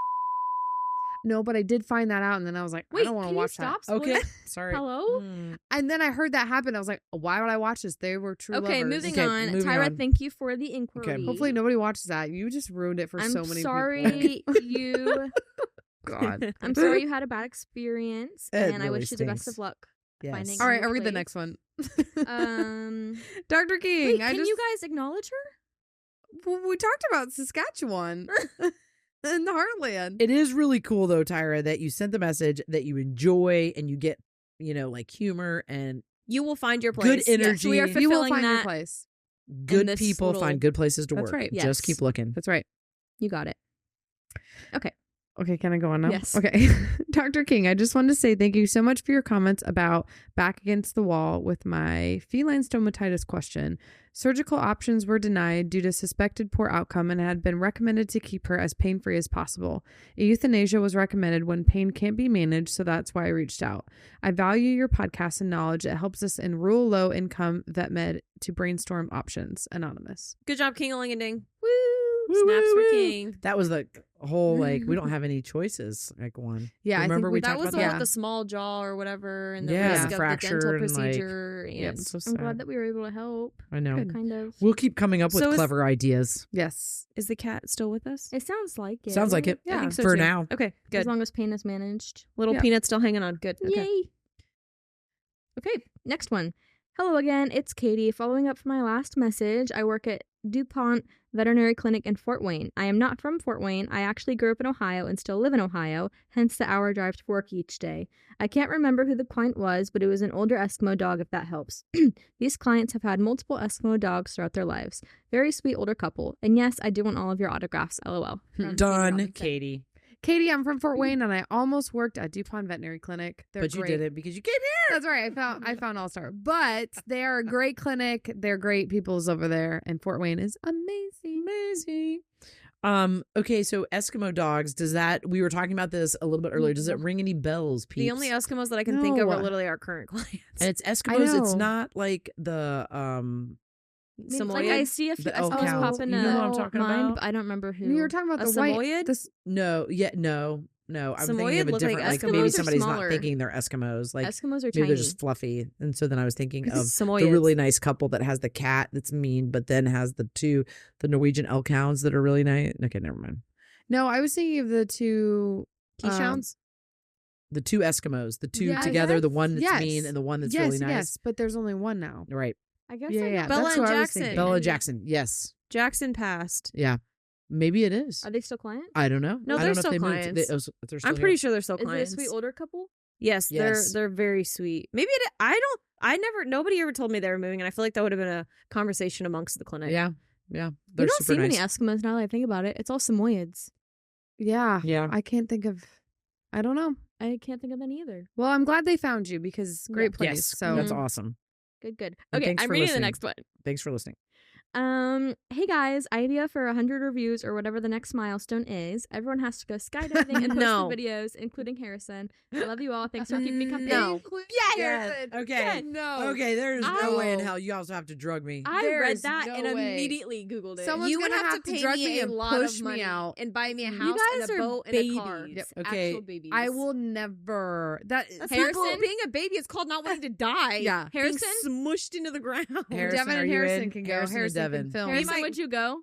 No, but I did find that out, and then I was like, Wait, I don't want can to you watch stop that. Okay. spoiling- Sorry. Hello? Mm. And then I heard that happen. I was like, why would I watch this? They were true Okay, lovers. moving Okay, on. moving Tyra, on. thank you for the inquiry. Hopefully nobody watches that. You just ruined it for I'm so many people. sorry you. God. I'm sorry you had a bad experience, It and I really wish you the best stinks. of luck. Yes. Finding All right, new I'll read the place. next one. Dr. Dr. King, Wait, can you guys acknowledge her? Well, we talked about Saskatchewan and the Heartland. It is really cool though, Tyra, that you sent the message that you enjoy and you get, humor and You will find your Good place. energy. we are You will fulfilling find your that. place. good this people little- find good places to That's work. right. Yes. Just keep looking. That's right. You got it. Okay, can I go on now? Yes. Okay. Dr. King, I just wanted to say thank you so much for your comments about back against the wall with my feline stomatitis question. Surgical options were denied due to suspected poor outcome and had been recommended to keep her as pain-free as possible. A euthanasia was recommended when pain can't be managed, so that's why I reached out. I value your podcast and knowledge. It helps us in rural low-income vet med to brainstorm options. Anonymous. Good job, King-a-ling-a-ding. Woo! Woo, Snaps woo, for woo. King. That was the whole we don't have any choices one. Yeah, Remember I think we That talked was about the that? one with the small jaw or whatever, and the Yeah, risk the of fracture the dental and, procedure. Yep, and so I'm sad. glad that we were able to help. I know. Good. Kind of. We'll keep coming up with So is- clever ideas. Yes. Is the cat still with us? It sounds like it. Sounds like it. Yeah. I think so For too. now. Okay, good. As long as pain is managed. Little Yeah. Peanut's still hanging on. Good. Okay. Yay. Okay, next one. Hello again, it's Katie. Following up from my last message, I work at DuPont Veterinary Clinic in Fort Wayne. I am not from Fort Wayne. I actually grew up in Ohio and still live in Ohio, hence the hour drive to work each day. I can't remember who the client was, but it was an older Eskimo dog, if that helps. These clients have had multiple Eskimo dogs throughout their lives. Very sweet older couple. And yes, I do want all of your autographs, lol. From Done, Robinson. Katie. Katie, I'm from Fort Wayne, and I almost worked at DuPont Veterinary Clinic. They're But you great. did it because you came here. That's right. I found All Star, but they are a great clinic. They're great peoples over there, and Fort Wayne is amazing. amazing. Okay, so Eskimo dogs, we were talking about this a little bit earlier. Does it ring any bells, peeps? The only Eskimos that I can think of are No. literally our current clients. And it's Eskimos, it's know. not like the Like I see a few The elk Eskimos cows. pop in You know what I'm talking mind, about? but I don't remember who. You were talking about A the white. Samoyed? no. I'm thinking Samoyed of a look like different, like, Eskimos maybe are somebody's not smaller. thinking they're Eskimos. Like Eskimos are maybe tiny. they're just fluffy. And so then I was thinking of the Samoyeds. really nice couple that has the cat that's mean, but then has the Norwegian elk hounds that are really nice. Okay, never mind. No, I was thinking of the two. Keyshounds? The two Eskimos, the two Yeah, together, the yes, one that's yes. mean and the one that's Yes, really nice. yes, but there's only one now. Right. I guess Yeah, I yeah. know. Bella That's and what I was Jackson. thinking. Bella Jackson. Yes. Jackson passed. Yeah. Maybe it is. Are they still clients? I don't know. No, I they're don't know still if they moved. clients. They're still I'm pretty here. sure they're still Is it a clients. sweet older couple? Yes, Yes. they're very sweet. Maybe nobody ever told me they were moving, and I feel like that would have been a conversation amongst the clinic. Yeah. Yeah. You They're don't super see many nice. Eskimos now that I think about it. It's all Samoyeds. Yeah. Yeah. I can't think of. I don't know. I can't think of any either. Well, I'm glad they found you because great place. Yes. So That's Mhm. awesome. Good. And Okay, thanks I'm for reading listening. the next one. Thanks for listening. Hey guys, idea for 100 reviews or whatever the next milestone is. Everyone has to go skydiving and post No. the videos, including Harrison. I love you all. Thanks for keeping me company. No. Yes. Okay. No. Okay. There's no way in I- hell you also have to drug me. I There's read that no and way. immediately Googled it. Someone's You would gonna have to pay drug me me a and lot push of me money out. and buy me a You house guys and a are boat babies. and a car. Yep. Okay. Actual babies. I will never. That That's Harrison? not being a baby. It's called not wanting to die. Yeah. Harrison? being smushed into the ground. Harrison, Devin are and you Harrison in? can go. Harrison or Harrison Devin? can film. Harrison, might- would you go?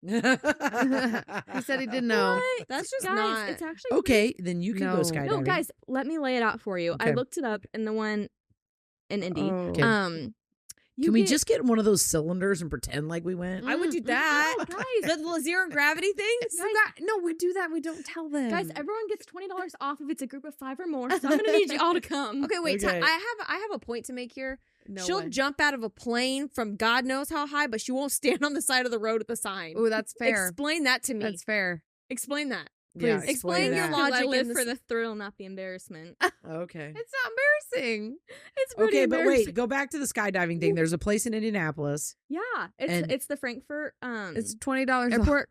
He said he didn't know. What? That's just guys, not- It's actually Okay, then you can go No. skydiving. No, guys, let me lay it out for you. I Okay. looked it up in the one in Indy. Oh. Okay. Can we just get one of those cylinders and pretend like we went? I would do that. No, guys. The little zero gravity things. No, we do that. We don't tell them. Guys, everyone gets $20 off if it's a group of 5 or more. So I'm gonna need you all to come. Okay, wait. Okay. I have a point to make here. No She'll way. jump out of a plane from God knows how high, but she won't stand on the side of the road with a sign. Oh, that's fair. Explain that to me. That's fair. Explain that. Yeah, Please. Explain your that. logic. I live in for this- the thrill, not the embarrassment. Okay. It's not embarrassing. It's pretty Okay, but embarrassing. wait, go back to the skydiving thing. There's a place in Indianapolis. Yeah, it's And- it's the Frankfurt It's $20 airport.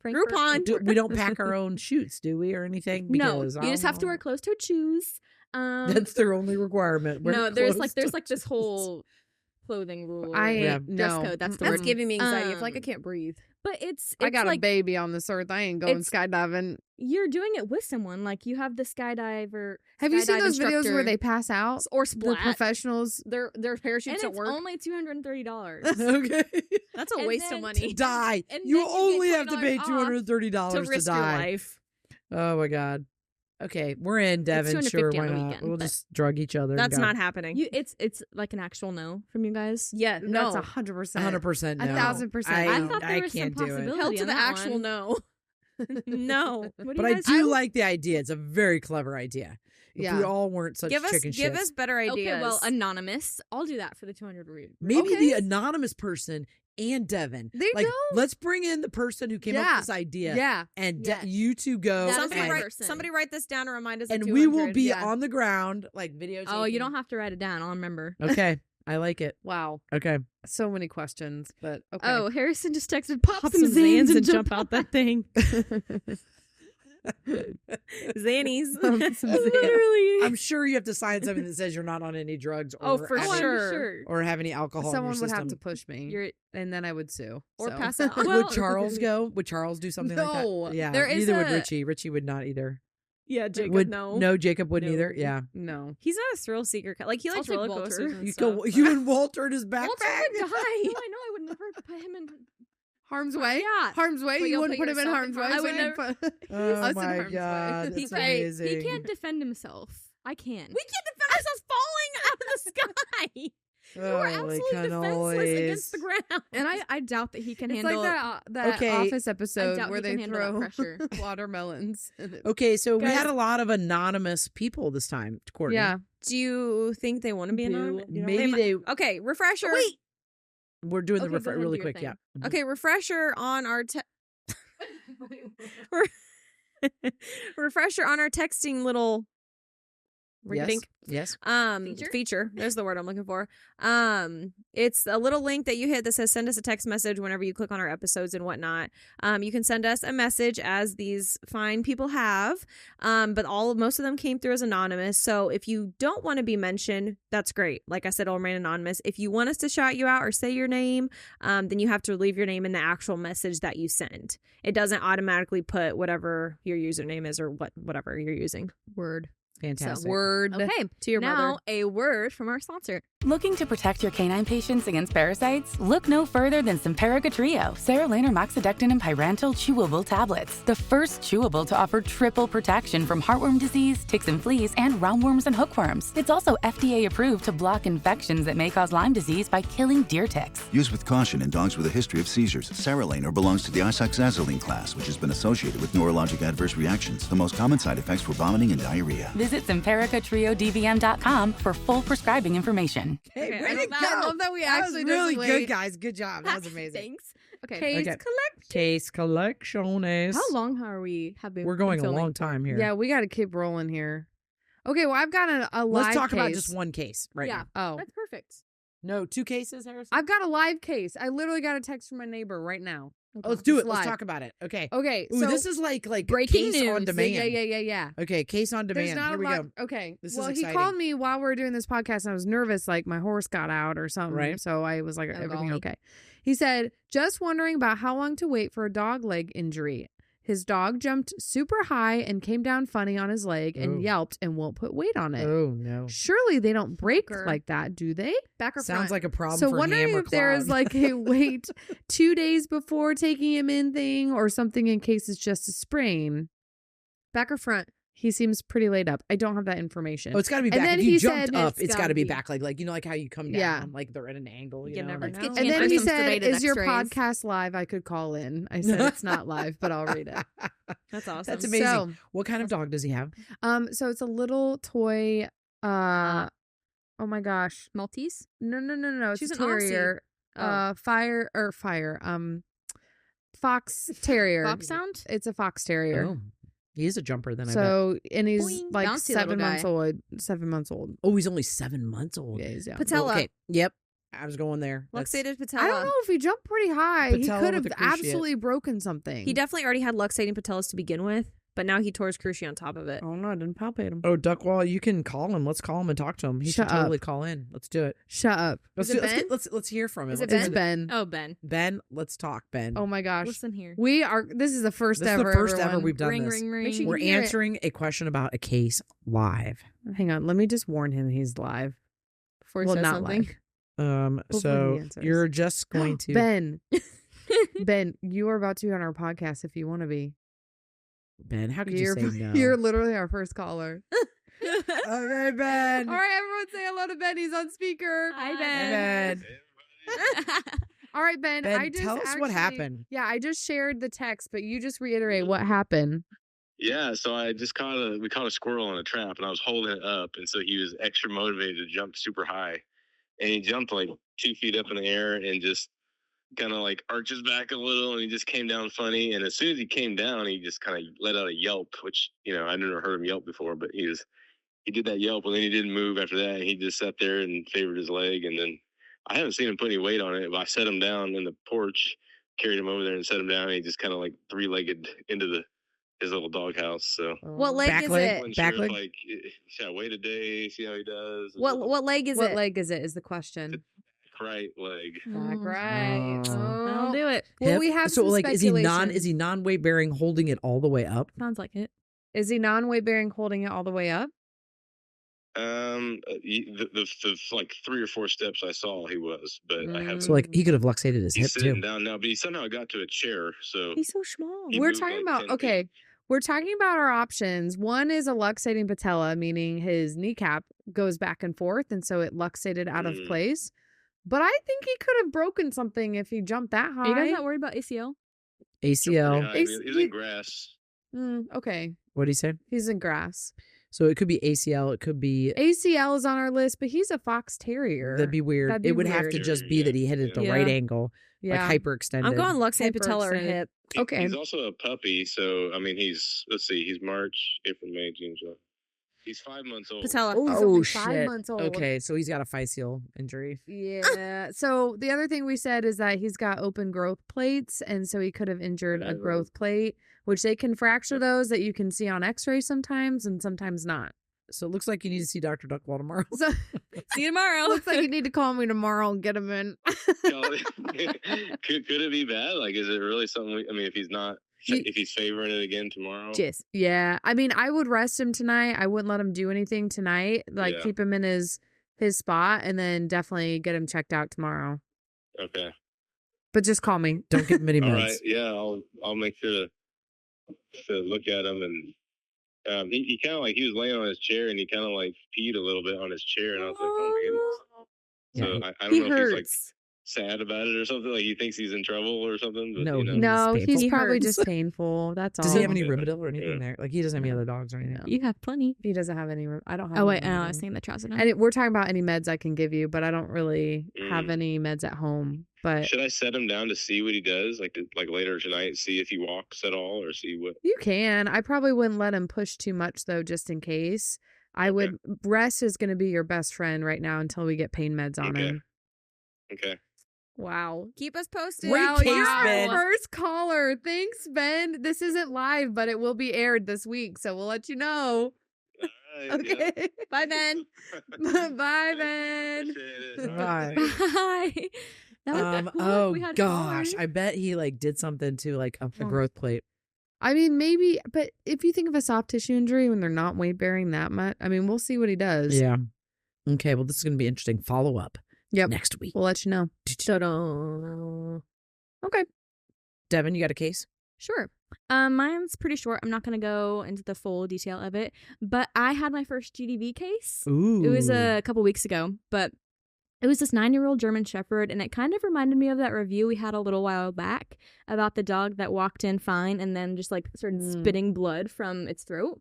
Frankfurt Groupon. We don't pack our own chutes, do we, or anything? No, Because you just have to wear closed-toed shoes. That's their only requirement. Wear No, there's closed-toed like this shoes. whole clothing rule. I Yeah. ain't dress no. code. That's the That's word. giving me anxiety. I feel like I Um, can't breathe. But it's I got like a baby on this earth. I ain't going it's- skydiving. you're doing it with someone. Like you have the skydiver. Have you seen skydive those videos where instructor, they pass out? or The splat? professionals. Their parachutes And don't it's work. only $230 Okay. That's a and waste then- of money To die. And You then you get only have to pay $20 off $230 to to risk your die. life. Oh my god. Okay, we're in, Devin. Sure, $250 why on the not? weekend, We'll but- just drug each other. That's and go. not happening. it's like an actual no from you guys. Yeah, no. That's 100%. 100% no. 1,000%. I thought there was some can't do it. possibility. Held to on the that actual one. no. No. What do But you I guys do like the idea. It's a very clever idea. If Yeah. we all weren't such Give us chicken shits. better ideas. Okay, well, anonymous. I'll do that for the 200 read. Maybe Okay. the anonymous person and Devin. There you like, go. let's bring in the person who came up Yeah. with this idea. Yeah. And Yes. you two go. That is somebody one and, person. somebody write this down and remind us. and of we will 200. be Yeah. on the ground, like videotaping. Oh, you don't have to write it down. I'll remember. Okay. I like it. Wow. Okay. So many questions, but okay. Oh, Harrison just texted pop some Zans and jump out that thing. Zannies. Literally. I'm sure you have to sign something that says you're not on any drugs or Oh, for have I'm any- sure. or have any alcohol Someone in your would system. have to push me, You're and then I would sue. or so. pass out. Would Well, Charles go? Would Charles do something like No. that? Yeah. There is neither would a- Richie. Richie would not either. Yeah, Jacob. would, no. Jacob wouldn't No. either. Yeah. No. He's not a thrill seeker. Like he I'll likes take roller Walter. coasters. And You stuff, go. but- You and Walter in his backpack. Walter would die. No, I know. I would never put him in. Harm's way? Yeah. Harm's way? But You you'll wouldn't put put him in yourself harm's in way? harm's I would way. never put Oh us in my harm's way. god, He that's can't. amazing. He can't defend himself. I can. We can't defend ourselves falling out of the sky. We're Holy absolutely defenseless against the cannolis. ground. And I doubt that he can It's handle. like that Okay. Office I episode doubt where he they can handle that throw pressure. watermelons. And it- Okay, so we Guys- had a lot of anonymous people this time, Courtney. Yeah. Do you think they want to be anonymous? Maybe they. Okay, refresher. Wait. We're doing Okay, the go ahead, really do your quick. Yeah. thing. Okay, refresher on our refresher on our texting little Yes. Feature. There's the word I'm looking for. It's a little link that you hit that says send us a text message whenever you click on our episodes and whatnot. You can send us a message as these fine people have. But most of them came through as anonymous. So if you don't want to be mentioned, that's great. Like I said, it'll remain anonymous. If you want us to shout you out or say your name, then you have to leave your name in the actual message that you send. It doesn't automatically put whatever your username is or whatever you're using. Word. Fantastic. So, word. Okay, to your now, mother. a word from our sponsor. Looking to protect your canine patients against parasites? Look no further than Simparica Trio, Serraline Moxidectin and Pyrantel chewable tablets. The first chewable to offer triple protection from heartworm disease, ticks and fleas, and roundworms and hookworms. It's also FDA approved to block infections that may cause Lyme disease by killing deer ticks. Use with caution in dogs with a history of seizures. Serraline belongs to the isoxazoline class, which has been associated with neurologic adverse reactions. The most common side effects were vomiting and diarrhea. Visit SimparicaTrioDVM.com for full prescribing information. Hey, Okay, way to go. I love that we That actually was really just good, wait. guys. Good job. That was amazing. Thanks. Okay. Case collectiones. How long have we been? We're going a filming? long time here. Yeah, we got to keep rolling here. Okay, well, I've got a live Let's talk about case. just one case right Yeah. now. Oh, That's perfect. No, 2 cases, Harrison? I've got a live case. I literally got a text from my neighbor right now. Oh, let's do It's it. Let's live. talk about it. Okay. Okay, Ooh, so this is like breaking case news. on demand. Yeah. Okay, case on There's demand. not Here a we lot. go. Okay. This is well, he exciting. called me while we were doing this podcast, and I was nervous, like my horse got out or something. Right. So I was like, Oh, everything golly. okay? He said, just wondering about how long to wait for a dog leg injury. His dog jumped super high and came down funny on his leg and Oh. yelped and won't put weight on it. Oh, no. Surely they don't break Fucker. like that, do they? Back or Sounds front? like a problem So for wondering Ham or if there is Cloud. like a wait 2 days before taking him in thing or something in case it's just a sprain. back or front. He seems pretty laid up. I don't have that information. Oh, it's got to be And back. then If you he jumped said up, it's it's got to gotta be be- back. Like you know, like how you come down, Yeah. like they're at an angle. You You know, never like, know. Get And you then in he for some said, sedated is your x-rays. podcast live? I could call in. I said, it's not live, but I'll read it. That's awesome. That's amazing. So, What kind of dog does he have? so it's a little toy, oh my gosh. Maltese? No. It's She's a an Aussie. terrier. Oh. Fox terrier. Fox sound? It's a fox terrier. Oh, he is a jumper. Then So, and he's Boing. like Bouncy little 7 months guy. old. 7 months old. he's only 7 months old. Yeah, he's young. Patella. Okay. Yep. I was going there. That's- Luxated patella. I don't know if he jumped pretty high. Patella He could have with the cruciate. absolutely broken something. He definitely already had luxating patellas to begin with, but now he tore his cruciate on top of it. Oh no, I didn't palpate him. Oh, Duckwall, you can call him. Let's call him and talk to him. He Shut should totally up. call in. Let's do it. Shut up. Let's Is it do, let's, Ben? get, let's hear from him. Is it Let's It's hear the- Ben. Oh, Ben. Ben, let's talk, Ben. Oh my gosh. Listen here. This is the first This is ever. the first ever everyone. we've done Ring, this. ring, Make sure ring. you We're can hear it. answering a question about a case live. Hang on, let me just warn him he's live. Before he Well, says not something. live. So Hopefully he answers. you're just going to Ben. Ben, you are about to be on our podcast if you want to be. Ben, how could you You're, say no? you're literally our first caller. Okay, Ben. All right, everyone say hello to Ben. He's on speaker. Hi, Hey, Ben. Ben. All right, Ben. Ben, I just tell us what happened. Yeah, I just shared the text, but you just reiterate what happened. Yeah, so I just we caught a squirrel in a trap, and I was holding it up, and so he was extra motivated to jump super high, and he jumped like 2 feet up in the air and just kind of like arches back a little, and he just came down funny. And as soon as he came down, he just kind of let out a yelp, which I never heard him yelp before, but he did that yelp, and then he didn't move after that. He just sat there and favored his leg, and then I haven't seen him put any weight on it, but I set him down in the porch, carried him over there, and set him down, and he just kind of like 3-legged into his little doghouse. So What leg Back is leg? it? wasn't Back sure leg? if, like, should I wait a day, see how he does? What leg is What it? leg is it? Is the question. Right leg. Back right. Oh. I'll do it. Well, Hip? we have so some like is speculation. he non-weight bearing holding it all the way up? Sounds like it. Is he non-weight bearing holding it all the way up? The like 3 or 4 steps I saw he was, but I haven't. So like he could have luxated his hip He's sitting too. down now, but he somehow got to a chair. So He's so small. He We're moved talking like about 10 okay. feet. We're talking about our options. One is a luxating patella, meaning his kneecap goes back and forth, and so it luxated out of Mm. place. But I think he could have broken something if he jumped that high. Are you guys not worried about ACL? ACL. Yeah, he was in grass. Okay, What did he say? he's in grass. So it could be ACL. It could be. ACL is on our list, but he's a fox terrier. That'd be weird. That'd be it would have to weird. just be that he hit it at the Yeah. right angle, yeah. like hyperextended. I'm going luxated patella or Hyperextended. hip. Okay. He's also a puppy, so I mean, he's March, April, May, June, July. He's 5 months old. Patella. Oh, he's Oh, only shit. 5 months old. Okay, so he's got a physeal injury. Yeah. So the other thing we said is that he's got open growth plates, and so he could have injured a growth plate, which they can fracture those that you can see on X-ray sometimes and sometimes not. So it looks like you need to see Dr. Duckwall tomorrow. So See you tomorrow. looks like you need to call me tomorrow and get him in. could it be bad? Like, is it really something? If he's not, if he's favoring it again tomorrow. Yeah. I mean, I would rest him tonight. I wouldn't let him do anything tonight. Like, keep him in his spot, and then definitely get him checked out tomorrow. Okay. But just call me. Don't give him any meds. All right. Yeah, I'll make sure to look at him. And he kind of like, he was laying on his chair, and he kind of like peed a little bit on his chair, and I was like, oh my goodness. So I don't know if he's like sad about it or something. Like, he thinks he's in trouble or something. But, No, he's He probably hurts. just painful. That's all. Does he have any Rimadyl or anything there? Like, he doesn't have any other dogs or anything? You have plenty. He doesn't have any. I don't have. Oh, wait. any No, I was thinking the trazodone. And we're talking about any meds I can give you, but I don't really have any meds at home. But should I set him down to see what he does, like later tonight, see if he walks at all, or see what? You can. I probably wouldn't let him push too much though, just in case. I would. Rest is going to be your best friend right now until we get pain meds on him. Okay. Wow. Keep us posted. Wow, case, you're our Ben. first caller. Thanks, Ben. This isn't live, but it will be aired this week, so we'll let you know. All right, Okay. Bye, Ben. Bye, Ben. Appreciate it. Bye. Bye. That was cool. Oh We had gosh, fun. I bet he like did something to like a growth plate. I mean, maybe, but if you think of a soft tissue injury when they're not weight bearing that much, I mean, we'll see what he does. Yeah. Okay, well, this is going to be interesting. Follow up. Yep. Next week. We'll let you know. Okay. Devin, you got a case? Sure. Mine's pretty short. I'm not going to go into the full detail of it, but I had my first GDV case. Ooh. It was a couple weeks ago, but it was this 9-year-old German Shepherd, and it kind of reminded me of that review we had a little while back about the dog that walked in fine and then just like started spitting blood from its throat,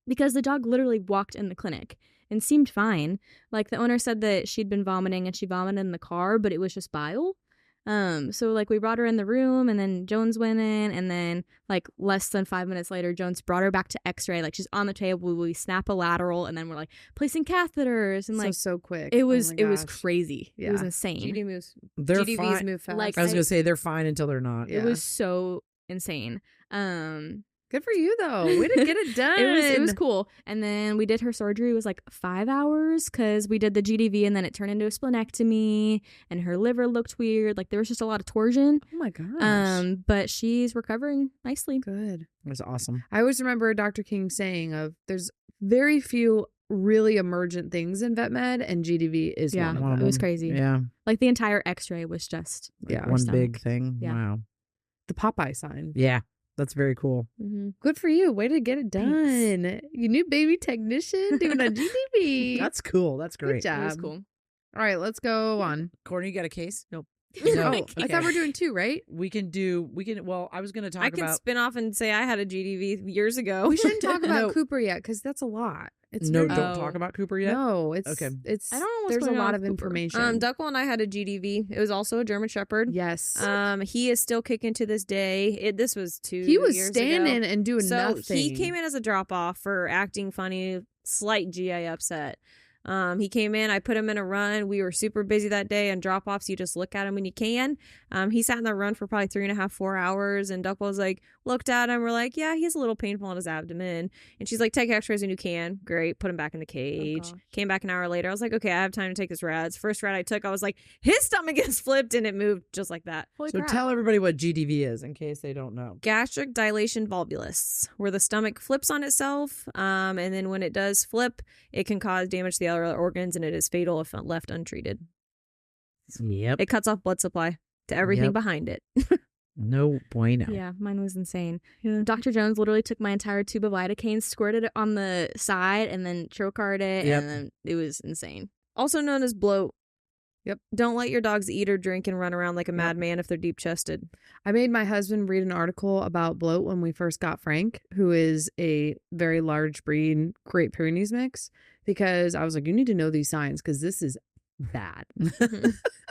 because the dog literally walked in the clinic and seemed fine. Like, the owner said that she'd been vomiting and she vomited in the car, but it was just bile. So like we brought her in the room, and then Jones went in, and then like less than 5 minutes later, Jones brought her back to X-ray. Like, she's on the table, we snap a lateral, and then we're like placing catheters, and like so quick. it was Oh my was gosh. crazy. It was Yeah. insane. They're GDVs fine. move fast. Like, I was going to say they're fine until they're not. It was so insane. Good for you though. Way to get it done. It was cool. And then we did her surgery. It was like 5 hours because we did the GDV, and then it turned into a splenectomy, and her liver looked weird. Like, there was just a lot of torsion. Oh my gosh. But she's recovering nicely. Good. It was awesome. I always remember Dr. King saying there's very few really emergent things in vet med, and GDV is Yeah, one of it was them. crazy. Yeah. Like, the entire X-ray was just Yeah. her One stomach. big thing. Yeah. Wow. The Popeye sign. Yeah. That's very cool. Mm-hmm. Good for you. Way to get it done. You new baby technician doing a GDV. That's cool. That's great. Good job. It was cool. All right, let's go on. Courtney, you got a case? Nope. Oh, No. I thought we're doing 2, right? Well, I was going to talk I can about. spin off and say I had a GDV years ago. We shouldn't talk about No. Cooper yet because that's a lot. It's No, very- don't talk about Cooper yet. No, it's Okay. It's I don't know what's there's a going on lot with of Cooper. information. Duckwell and I had a GDV. It was also a German Shepherd. Yes. He is still kicking to this day. This was 2 he was years standing ago. and doing So nothing. he came in as a drop off for acting funny, slight GI upset. He came in, I put him in a run. We were super busy that day, and drop offs, you just look at him when you can. He sat in the run for probably 3.5, 4 hours, and Duckwell's like, looked at him, we're like, yeah, he's a little painful on his abdomen. And she's like, take x-rays when you can. Great. Put him back in the cage. Came back an hour later. I was like, okay, I have time to take his rads. First rad I took, I was like, his stomach is flipped, and it moved just like that. Holy So crap. tell everybody what GDV is in case they don't know. Gastric dilation volvulus, where the stomach flips on itself, and then when it does flip, it can cause damage to the other organs, and it is fatal if left untreated. Yep. It cuts off blood supply to everything Yep. behind it. No bueno. Yeah, mine was insane. Dr. Jones literally took my entire tube of lidocaine, squirted it on the side, and then trocard it, Yep. and then it was insane. Also known as bloat. Yep. Don't let your dogs eat or drink and run around like a madman if they're deep chested. I made my husband read an article about bloat when we first got Frank, who is a very large breed Great Pyrenees mix, because I was like, you need to know these signs because this is bad.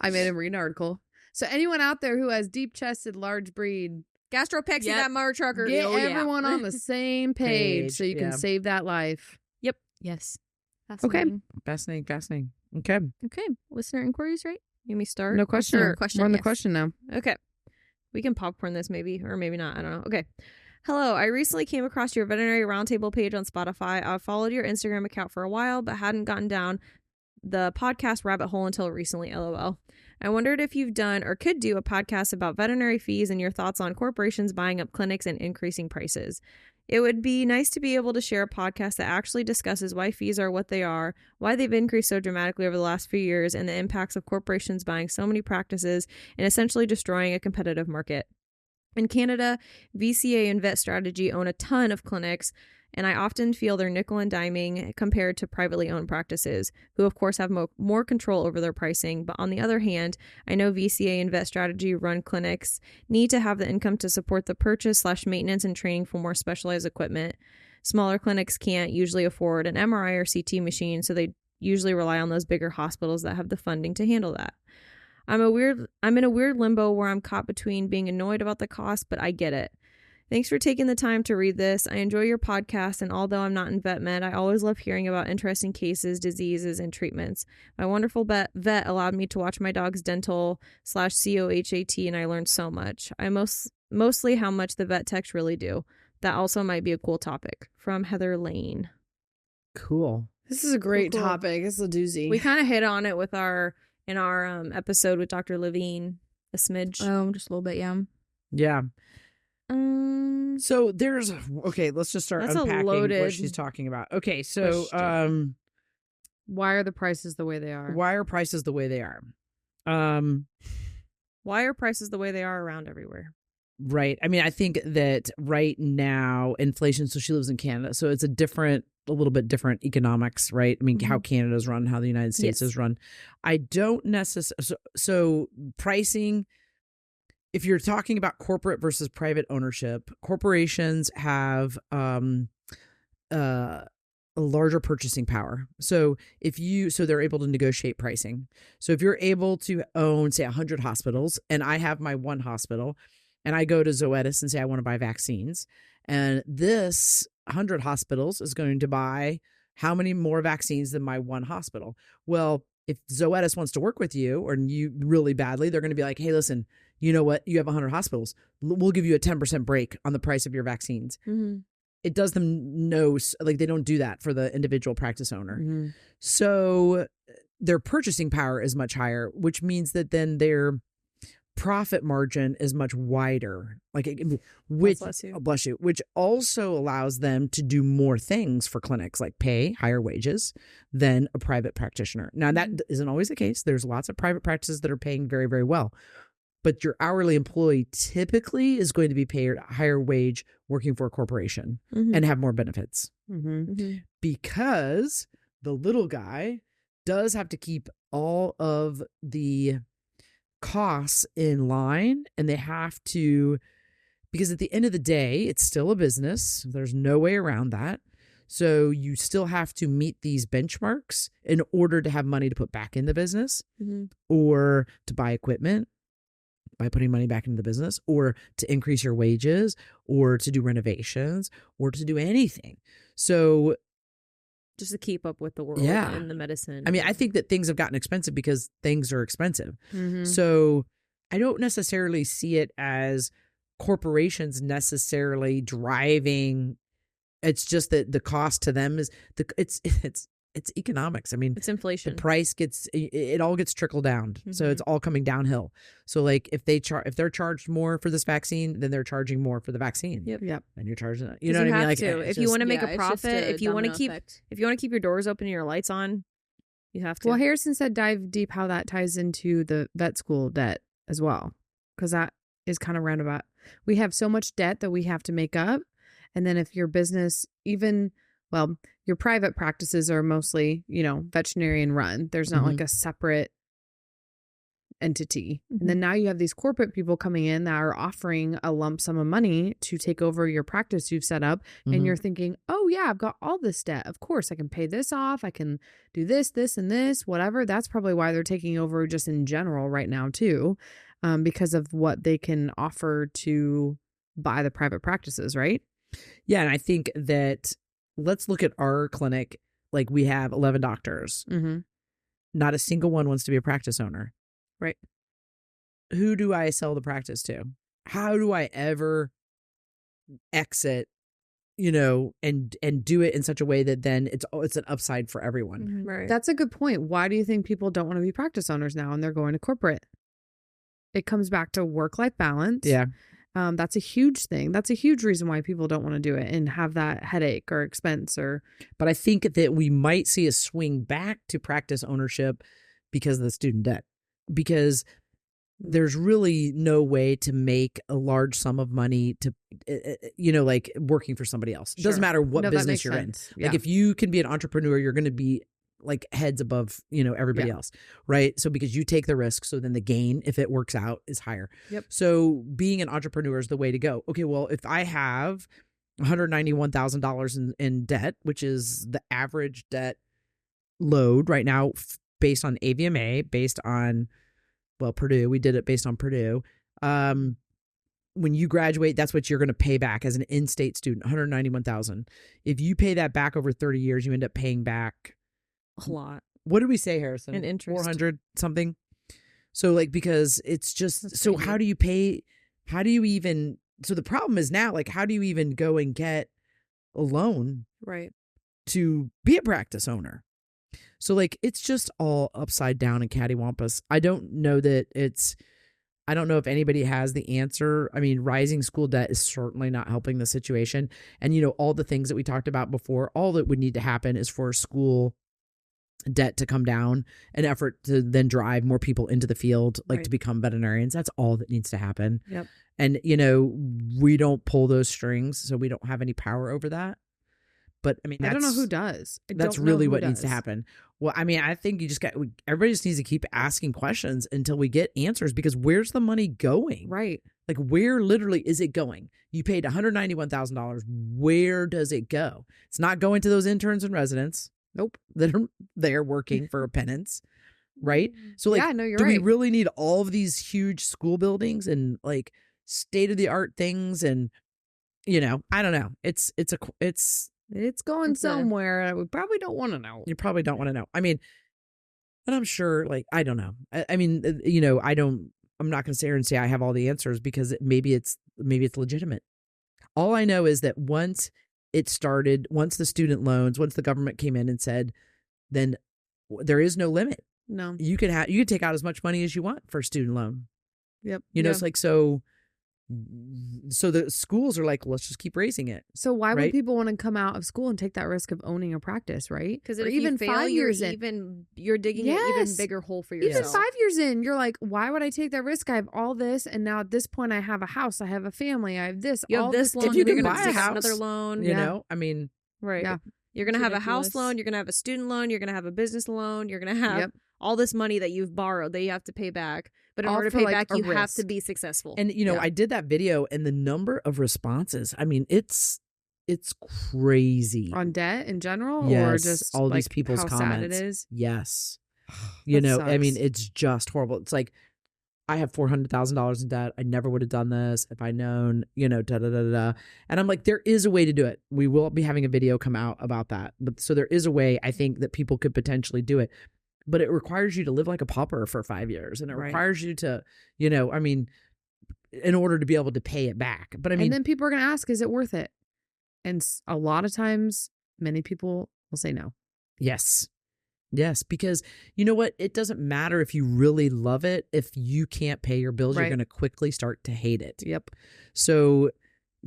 I made him read an article. So anyone out there who has deep chested large breed, Gastropexy, Yep. that mother trucker. get Oh, yeah. everyone on the same page so you can Yeah. save that life. Yep. Yes. Okay. Fascinating. Okay. Okay. Listener inquiries, right? You want me to start? No question. Or question, We're on the yes. question now. Okay. We can popcorn this maybe, or maybe not. I don't know. Okay. Hello. I recently came across your Veterinary Roundtable page on Spotify. I've followed your Instagram account for a while, but hadn't gotten down the podcast rabbit hole until recently, LOL. I wondered if you've done or could do a podcast about veterinary fees and your thoughts on corporations buying up clinics and increasing prices. It would be nice to be able to share a podcast that actually discusses why fees are what they are, why they've increased so dramatically over the last few years, and the impacts of corporations buying so many practices and essentially destroying a competitive market. In Canada, VCA and Vet Strategy own a ton of clinics, and I often feel they're nickel and diming compared to privately owned practices, who of course have more control over their pricing. But on the other hand, I know VCA and Vet Strategy run clinics need to have the income to support the purchase/maintenance and training for more specialized equipment. Smaller clinics can't usually afford an MRI or CT machine, so they usually rely on those bigger hospitals that have the funding to handle that. I'm in a weird limbo where I'm caught between being annoyed about the cost, but I get it. Thanks for taking the time to read this. I enjoy your podcast, and although I'm not in vet med, I always love hearing about interesting cases, diseases, and treatments. My wonderful vet allowed me to watch my dog's dental/COHAT, and I learned so much. I mostly how much the vet techs really do. That also might be a cool topic. From Heather Lane. Cool. This is a great Cool. topic. It's a doozy. We kind of hit on it with our episode with Dr. Levine, a smidge. Just a little bit, yeah. Yeah. So there's let's just start That's a unpacking loaded what she's talking about. Okay, so Why are the prices the way they are? why are prices the way they are? Why are prices the way they are around everywhere? Right. I mean, I think that right now inflation, so she lives in Canada, so it's a little bit different economics, right? I mean, how Canada's run, how the United States is run. I don't necessarily, so pricing, if you're talking about corporate versus private ownership, corporations have a larger purchasing power. So they're able to negotiate pricing. So if you're able to own, say, 100 hospitals, and I have my one hospital, and I go to Zoetis and say I want to buy vaccines, and this 100 hospitals is going to buy how many more vaccines than my one hospital? Well, if Zoetis wants to work with you, or you really badly, they're going to be like, hey, listen, you know what? You have 100 hospitals. We'll give you a 10% break on the price of your vaccines. Mm-hmm. It does them they don't do that for the individual practice owner. Mm-hmm. So their purchasing power is much higher, which means that then their profit margin is much wider, bless you, which also allows them to do more things for clinics, like pay higher wages than a private practitioner. Now, that isn't always the case. There's lots of private practices that are paying very, very well, but your hourly employee typically is going to be paid a higher wage working for a corporation and have more benefits because the little guy does have to keep all of the costs in line, and they have to, because at the end of the day, it's still a business. There's no way around that. So you still have to meet these benchmarks in order to have money to put back in the business or to buy equipment by putting money back into the business, or to increase your wages, or to do renovations, or to do anything. So just to keep up with the world and the medicine. I mean, I think that things have gotten expensive because things are expensive. So I don't necessarily see it as corporations necessarily driving. It's just that the cost to them is it's economics. I mean, it's inflation. The price it all gets trickled down. So it's all coming downhill. So like if they're charged more for this vaccine, then they're charging more for the vaccine. Yep. And you're charging it. You know what I mean? Like if you want to make a profit, if you want to keep your doors open and your lights on, you have to. Well, Harrison said dive deep how that ties into the vet school debt as well, because that is kind of roundabout. We have so much debt that we have to make up. And then if your business, your private practices are mostly, veterinarian run. There's not like a separate entity. And then now you have these corporate people coming in that are offering a lump sum of money to take over your practice you've set up. And you're thinking, oh yeah, I've got all this debt. Of course I can pay this off. I can do this, and this, whatever. That's probably why they're taking over just in general right now too, because of what they can offer to buy the private practices, right? Yeah. And I think that let's look at our clinic. like we have 11 doctors. Mm-hmm. Not a single one wants to be a practice owner. Right. Who do I sell the practice to? How do I ever exit, and do it in such a way that then it's an upside for everyone? Mm-hmm. Right. That's a good point. Why do you think people don't want to be practice owners now and they're going to corporate? It comes back to work-life balance. Yeah. That's a huge thing. That's a huge reason why people don't want to do it and have that headache or expense But I think that we might see a swing back to practice ownership because of the student debt. Because there's really no way to make a large sum of money to, like working for somebody else. It doesn't matter what business you're in. Like if you can be an entrepreneur, you're going to be like heads above, everybody else. Right. So because you take the risk, so then the gain, if it works out, is higher. Yep. So being an entrepreneur is the way to go. Okay. Well, if I have $191,000 in debt, which is the average debt load right now, based on AVMA, based on, Purdue, we did it based on Purdue. When you graduate, that's what you're going to pay back as an in-state student, $191,000. If you pay that back over 30 years, you end up paying back a lot. What did we say, Harrison? In interest. 400 something. So because it's just, so how do you pay? How do you even, so the problem is now, how do you even go and get a loan Right. to be a practice owner? So it's just all upside down and cattywampus. I don't know if anybody has the answer. I mean, rising school debt is certainly not helping the situation. And, all the things that we talked about before, all that would need to happen is for school debt to come down, an effort to then drive more people into the field, to become veterinarians. That's all that needs to happen. Yep. And, we don't pull those strings, so we don't have any power over that. But I mean, I don't know who does. That's really what needs to happen. Well, I mean, I think everybody just needs to keep asking questions until we get answers, because where's the money going? Right. Where literally is it going? You paid $191,000. Where does it go? It's not going to those interns and residents. Nope. That are there working for a penance. Right. So do we really need all of these huge school buildings and state of the art things? And, I don't know. It's going somewhere. We probably don't want to know. You probably don't want to know. I mean, and I'm sure, I don't know. I mean, I'm not going to sit here and say I have all the answers, because maybe it's legitimate. All I know is that once it started, once the student loans, once the government came in and said, then there is no limit. No, you could take out as much money as you want for a student loan. Yep. It's so the schools are let's just keep raising it. So why would people want to come out of school and take that risk of owning a practice, right? Because even 5 years in, you're digging an even bigger hole for yourself. Even 5 years in, you're like, why would I take that risk? I have all this, and now at this point, I have a house, I have a family, I have this. You have this loan. If you can buy buy a house, another loan. I mean, right. Yeah. You're gonna have a house loan. You're gonna have a student loan. You're gonna have a business loan. You're gonna have all this money that you've borrowed that you have to pay back. But in order to pay back, you have to be successful. And I did that video, and the number of responses, I mean, it's crazy. On debt in general, yes, or just all these people's how comments. sad it is. Yes. Sucks. I mean, it's just horrible. It's I have $400,000 in debt. I never would have done this if I'd known, da da da da. And I'm like, there is a way to do it. We will be having a video come out about that. But so there is a way, I think, that people could potentially do it. But it requires you to live like a pauper for 5 years, and it requires you to, I mean, in order to be able to pay it back. But I mean, and then people are going to ask, is it worth it? And a lot of times, many people will say no. Yes. Yes, because you know what? It doesn't matter if you really love it. If you can't pay your bills, you're going to quickly start to hate it. Yep. So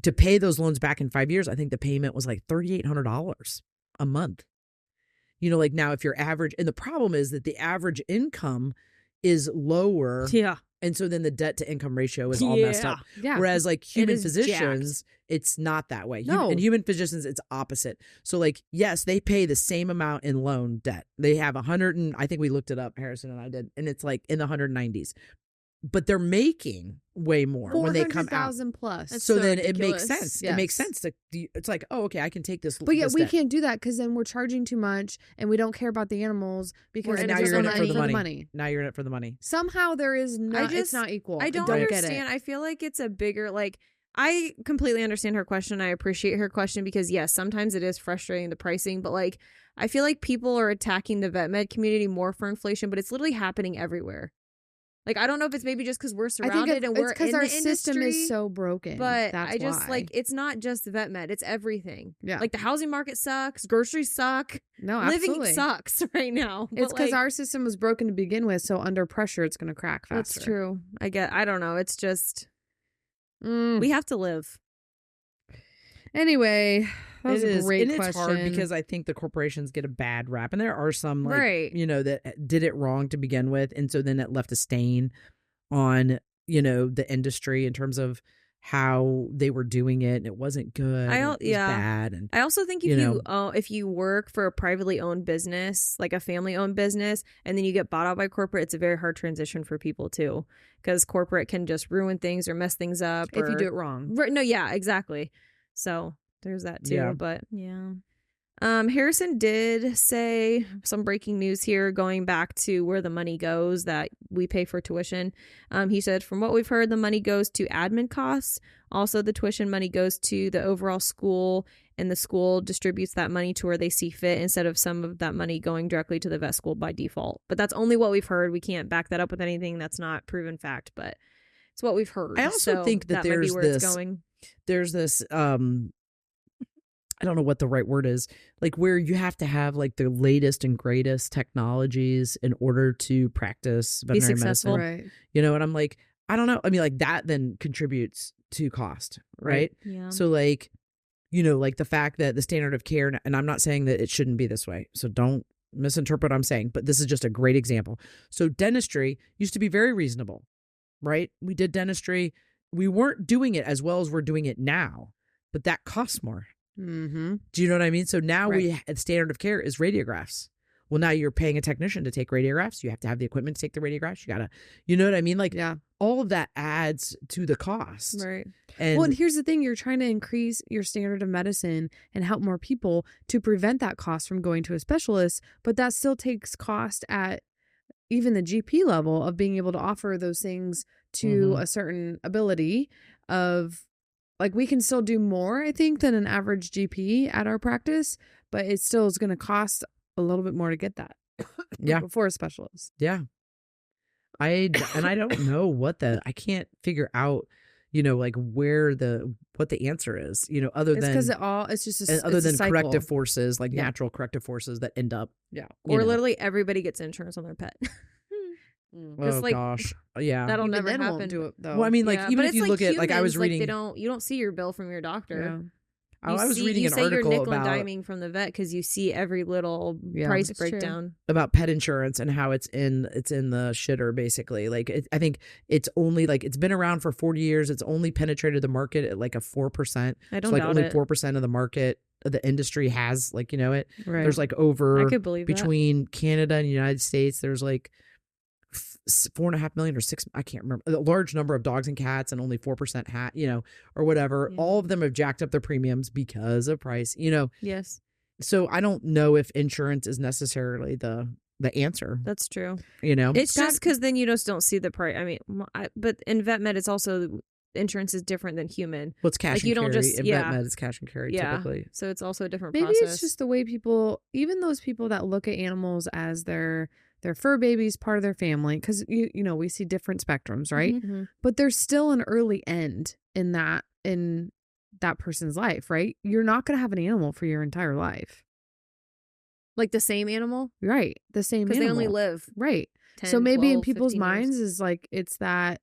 to pay those loans back in 5 years, I think the payment was $3,800 a month. Now if your average, and the problem is that the average income is lower. Yeah. And so then the debt to income ratio is all messed up. Yeah. Whereas human physicians, it's not that way. No. In human physicians, it's opposite. So yes, they pay the same amount in loan debt. They have I think we looked it up, Harrison and I did, and it's in the 190s. But they're making way more when they come out. 400,000 plus. So then ridiculous. It makes sense. Yes. It makes sense it's oh, okay, I can take this. But this we debt. can't do that, because then we're charging too much and we don't care about the animals, because And now it's you're in it only for the money. money. Now you're in it for the money. There is no, it's not equal. I don't get understand. it. I feel like it's a bigger, I completely understand her question. I appreciate her question because, yes, sometimes it is frustrating, the pricing, but like, I feel like people are attacking the vet med community more for inflation, but it's literally happening everywhere. Like, I don't know if it's maybe just because we're surrounded and we're in the industry. It's because our system is so broken. But that's I just why. like, it's not just the vet med, it's everything. Yeah. Like the housing market sucks, groceries suck. No, absolutely. Living sucks right now. It's because like, our system was broken to begin with, so under pressure, it's going to crack faster. That's true. I don't know. It's just, we have to live. Anyway, that was a great question. It's hard because I think the corporations get a bad rap, and there are some, like, right, you know, that did it wrong to begin with, and so then it left a stain on, you know, the industry in terms of how they were doing it, and it wasn't good. It was bad. And I also think if you work for a privately owned business, like a family owned business, and then you get bought out by corporate, it's a very hard transition for people too, because corporate can just ruin things or mess things up if you do it wrong. No, yeah, exactly. So there's that too. Yeah. But yeah. Harrison did say some breaking news here, going back to where the money goes that we pay for tuition. He said, from what we've heard, the money goes to admin costs. Also, the tuition money goes to the overall school, and the school distributes that money to where they see fit instead of some of that money going directly to the vet school by default. But that's only what we've heard. We can't back that up with anything. That's not proven fact, but it's what we've heard. I also think that might be there's where it's going. There's this I don't know what the right word is, like where you have to have like the latest and greatest technologies in order to practice veterinary medicine. Right. You know, and I'm like, I don't know. I mean, like that then contributes to cost, right? Yeah. So like, you know, like the fact that the standard of care, and I'm not saying that it shouldn't be this way, so don't misinterpret what I'm saying, but this is just a great example. So dentistry used to be very reasonable, right? We did dentistry. We weren't doing it as well as we're doing it now, but that costs more. Mm-hmm. Do you know what I mean? So now the standard of care is radiographs. Well, now you're paying a technician to take radiographs. You have to have the equipment to take the radiographs. You gotta, you know what I mean? Like, all of that adds to the cost. Right. And here's the thing: you're trying to increase your standard of medicine and help more people to prevent that cost from going to a specialist, but that still takes cost at even the GP level of being able to offer those things to a certain ability of. Like, we can still do more, I think, than an average GP at our practice, but it still is going to cost a little bit more to get that. For a specialist. Yeah. I don't know I can't figure out, you know, like what the answer is, you know, other than it's just other than cycle. corrective forces, like natural corrective forces that end up. Yeah. Or literally everybody gets insurance on their pet. Gosh. Yeah. That'll Even never then happen. Won't do it though. Well, I mean, like, even if you look at, like, I was reading, you don't see your bill from your doctor. I was reading an article you're nickel about and diming from the vet because you see every little price breakdown about pet insurance and how it's in the shitter, basically. Like, I think it's only like, it's been around for 40 years. It's only penetrated the market at like a 4%. I don't so like doubt only it. 4% of the market of the industry has, like, you know, it. Right. There's like over, I could believe between Canada and the United States, there's like 4.5 million or 6, I can't remember, a large number of dogs and cats, and only 4% you know, or whatever. Yeah. All of them have jacked up their premiums because of price, you know. Yes. So I don't know if insurance is necessarily the answer. That's true. You know, it's just because then you just don't see the price. I mean, but in vet med, it's also insurance is different than human. Well, it's cash like, and you carry. don't just In vet med, it's cash and carry typically. So it's also a different Maybe process. it's just the way people, even those people that look at animals as their fur babies, part of their family, because you know, we see different spectrums, right? Mm-hmm. But there's still an early end in that person's life, right? You're not going to have an animal for your entire life. Like the same animal? Right. The same animal. Because they only live. Right. 10, so maybe 12, in people's 15 minds years. is like, it's that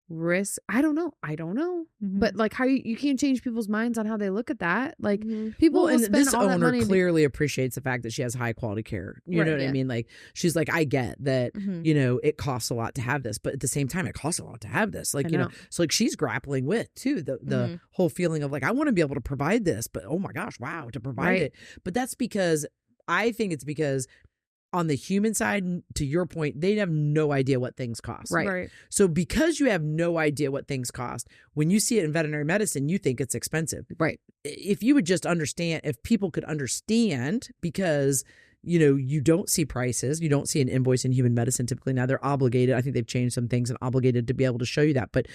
risk. I don't know. Mm-hmm. But like, how you can't change people's minds on how they look at that. Like, people will and spend this all that owner money. clearly appreciates the fact that she has high quality care. You know what I mean? Like, she's like, I get that, you know, it costs a lot to have this, but at the same time, it costs a lot to have this. Like, you know, so like she's grappling with too the whole feeling of like, I want to be able to provide this, but oh my gosh, wow, to provide it. But that's because I think it's because on the human side, to your point, they have no idea what things cost. Right. So because you have no idea what things cost, when you see it in veterinary medicine, you think it's expensive. Right. If you would just understand, if people could understand, because, you know, you don't see prices, you don't see an invoice in human medicine typically. Now they're obligated. I think they've changed some things and obligated to be able to show you that. But,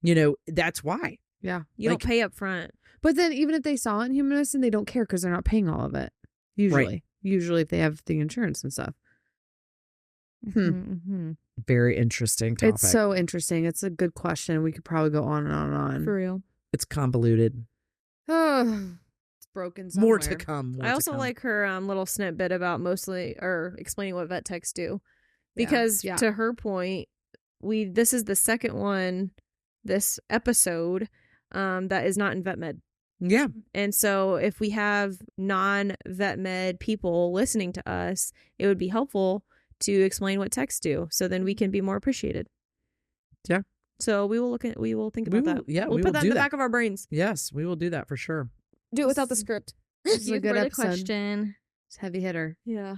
you know, that's why. Yeah. You Like- don't pay up front. But then even if they saw it in human medicine, they don't care because they're not paying all of it. Usually. Usually if they have the insurance and stuff. Mm-hmm. Very interesting topic. It's so interesting. It's a good question. We could probably go on and on and on. For real. It's convoluted. Oh, it's broken somewhere. More to come. I also like her little snippet about explaining what vet techs do. Because to her point, this is the second one this episode that is not in vet med. Yeah. And so if we have non-vet med people listening to us, it would be helpful to explain what techs do, so then we can be more appreciated. Yeah. So we will think about that. Yeah, we'll we put will that do in the that. back of our brains. Yes, we will do that for sure. Do it without the script. This is a good For the episode. question. It's heavy hitter. Yeah.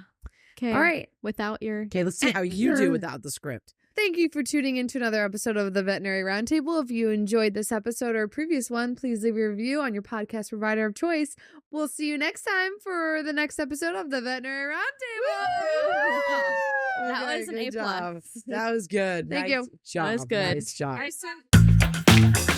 Okay. All right. Without your... Okay, let's see how you do without the script. Thank you for tuning in to another episode of the Veterinary Roundtable. If you enjoyed this episode or a previous one, please leave a review on your podcast provider of choice. We'll see you next time for the next episode of the Veterinary Roundtable. That was an A+. That was good. Thank Nice you. job. That was good. Nice job. Nice.